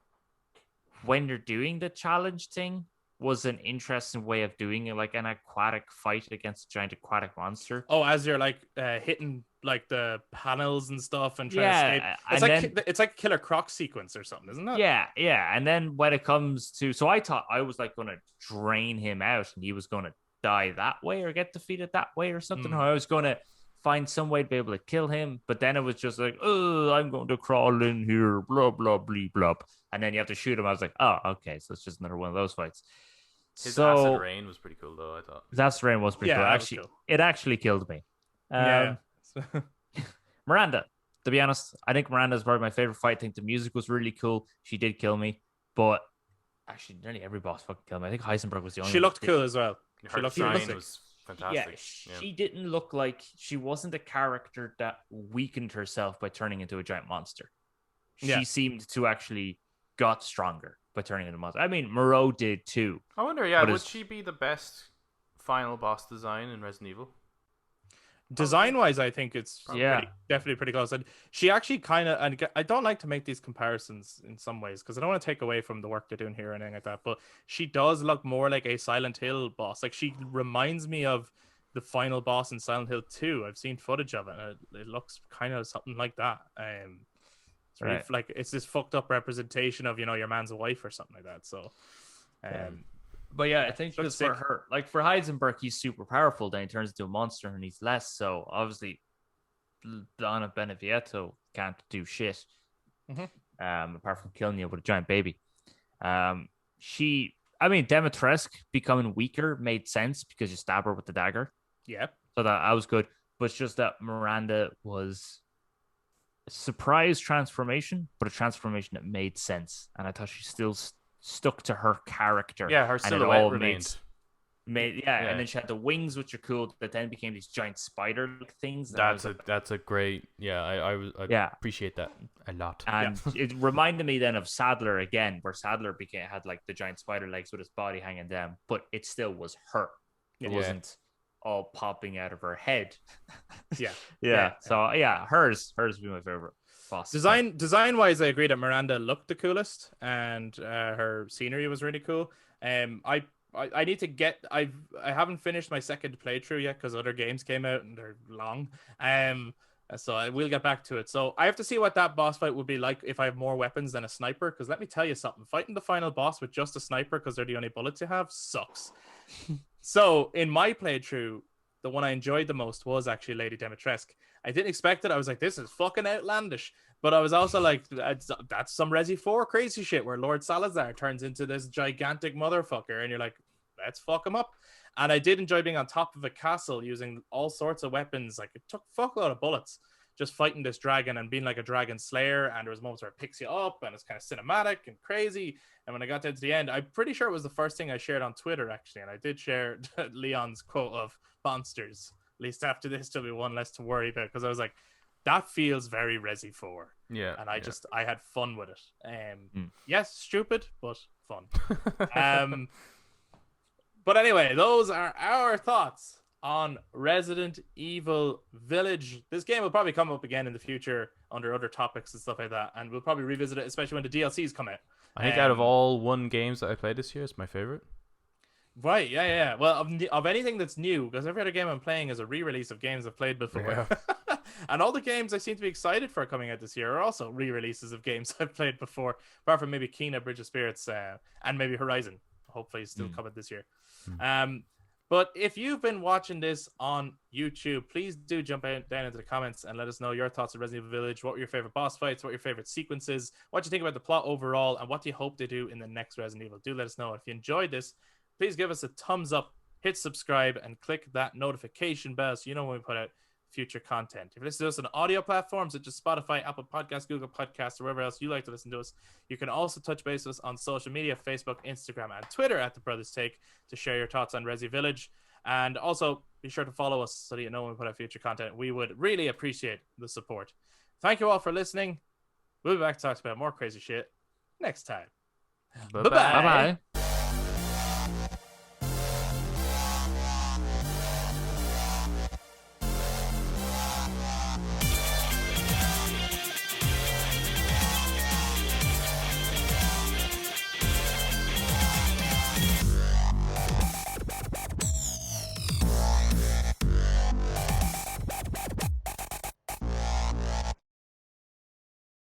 when you're doing the challenge thing, was an interesting way of doing it, like an aquatic fight against a giant aquatic monster. Oh, as you're like hitting like the panels and stuff and trying to escape. It's like Killer Croc sequence or something, isn't it? Yeah. And then when it comes to, so I thought I was like going to drain him out and he was going to die that way or get defeated that way or something. Or I was going to find some way to be able to kill him. But then it was just like, oh, I'm going to crawl in here, blah, blah, blah, blah. And then you have to shoot him. I was like, oh, okay. So it's just another one of those fights. His acid rain was pretty cool, though, I thought. His acid rain was pretty cool. Actually, cool. It actually killed me. Miranda, to be honest, I think Miranda is probably my favorite fight. I think the music was really cool. She did kill me. But actually, nearly every boss fucking killed me. I think Heisenberg was the only one. She looked cool as well. Her design was fantastic. Yeah, she didn't look like, she wasn't a character that weakened herself by turning into a giant monster. She seemed to actually got stronger by turning into a monster. I mean, Moreau did too. I wonder, would she be the best final boss design in Resident Evil? Design-wise, I think it's definitely pretty close. And she actually kind of, and I don't like to make these comparisons in some ways because I don't want to take away from the work they're doing here or anything like that. But she does look more like a Silent Hill boss. Like she reminds me of the final boss in Silent Hill 2. I've seen footage of it, and it looks kind of something like that. It's really like it's this fucked up representation of your man's wife or something like that. So, but yeah, I think just sick. for her, like for Heisenberg, he's super powerful. Then he turns into a monster, and he's less. So obviously, Donna Beneviento can't do shit. Apart from killing you with a giant baby. Demetresque becoming weaker made sense because you stab her with the dagger. Yeah. So that was good. But it's just that Miranda was a surprise transformation, but a transformation that made sense. And I thought she still stuck to her character. Yeah, her silhouette remained. And then she had the wings, which are cool, that then became these giant spider-like things. That's a great, I appreciate that a lot. And it reminded me then of Sadler again, where Sadler had like the giant spider legs with his body hanging down, but it still was her. It wasn't all popping out of her head. So hers would be my favorite boss. Design wise, I agree that Miranda looked the coolest, and her scenery was really cool. I need to get. I haven't finished my second playthrough yet because other games came out and they're long. So I will get back to it. So I have to see what that boss fight would be like if I have more weapons than a sniper. Because let me tell you something, fighting the final boss with just a sniper because they're the only bullets you have sucks. So in my playthrough, the one I enjoyed the most was actually Lady Dimitrescu. I didn't expect it. I was like, this is fucking outlandish. But I was also like, that's some Resi 4 crazy shit where Lord Salazar turns into this gigantic motherfucker. And you're like, let's fuck him up. And I did enjoy being on top of a castle using all sorts of weapons. Like, it took a fuckload of bullets just fighting this dragon and being like a dragon slayer. And there was moments where it picks you up and it's kind of cinematic and crazy. And when I got down to the end, I'm pretty sure it was the first thing I shared on Twitter, actually. And I did share Leon's quote of monsters. At least after this, there'll be one less to worry about. Because I was like, that feels very Resi 4. Yeah. And I had fun with it. Yes, stupid, but fun. But anyway, those are our thoughts on Resident Evil Village. This game will probably come up again in the future under other topics and stuff like that. And we'll probably revisit it, especially when the DLCs come out. I think out of all games that I played this year, it's my favorite. Right, yeah. Well, of anything that's new, because every other game I'm playing is a re-release of games I've played before. Yeah. And all the games I seem to be excited for coming out this year are also re-releases of games I've played before, apart from maybe Kena Bridge of Spirits and maybe Horizon. Hopefully it's still coming this year. But if you've been watching this on YouTube, please do jump down into the comments and let us know your thoughts of Resident Evil Village. What were your favorite boss fights? What were your favorite sequences? What do you think about the plot overall? And what do you hope they do in the next Resident Evil? Do let us know. If you enjoyed this, please give us a thumbs up, hit subscribe, and click that notification bell so you know when we put out future content. If you listen to us on audio platforms such as Spotify, Apple Podcasts, Google Podcasts, or wherever else you like to listen to us, you can also touch base with us on social media, Facebook, Instagram, and Twitter at The Brothers Take to share your thoughts on Resi Village. And also be sure to follow us so that you know when we put out future content. We would really appreciate the support. Thank you all for listening. We'll be back to talk about more crazy shit next time. Bye-bye. Bye-bye.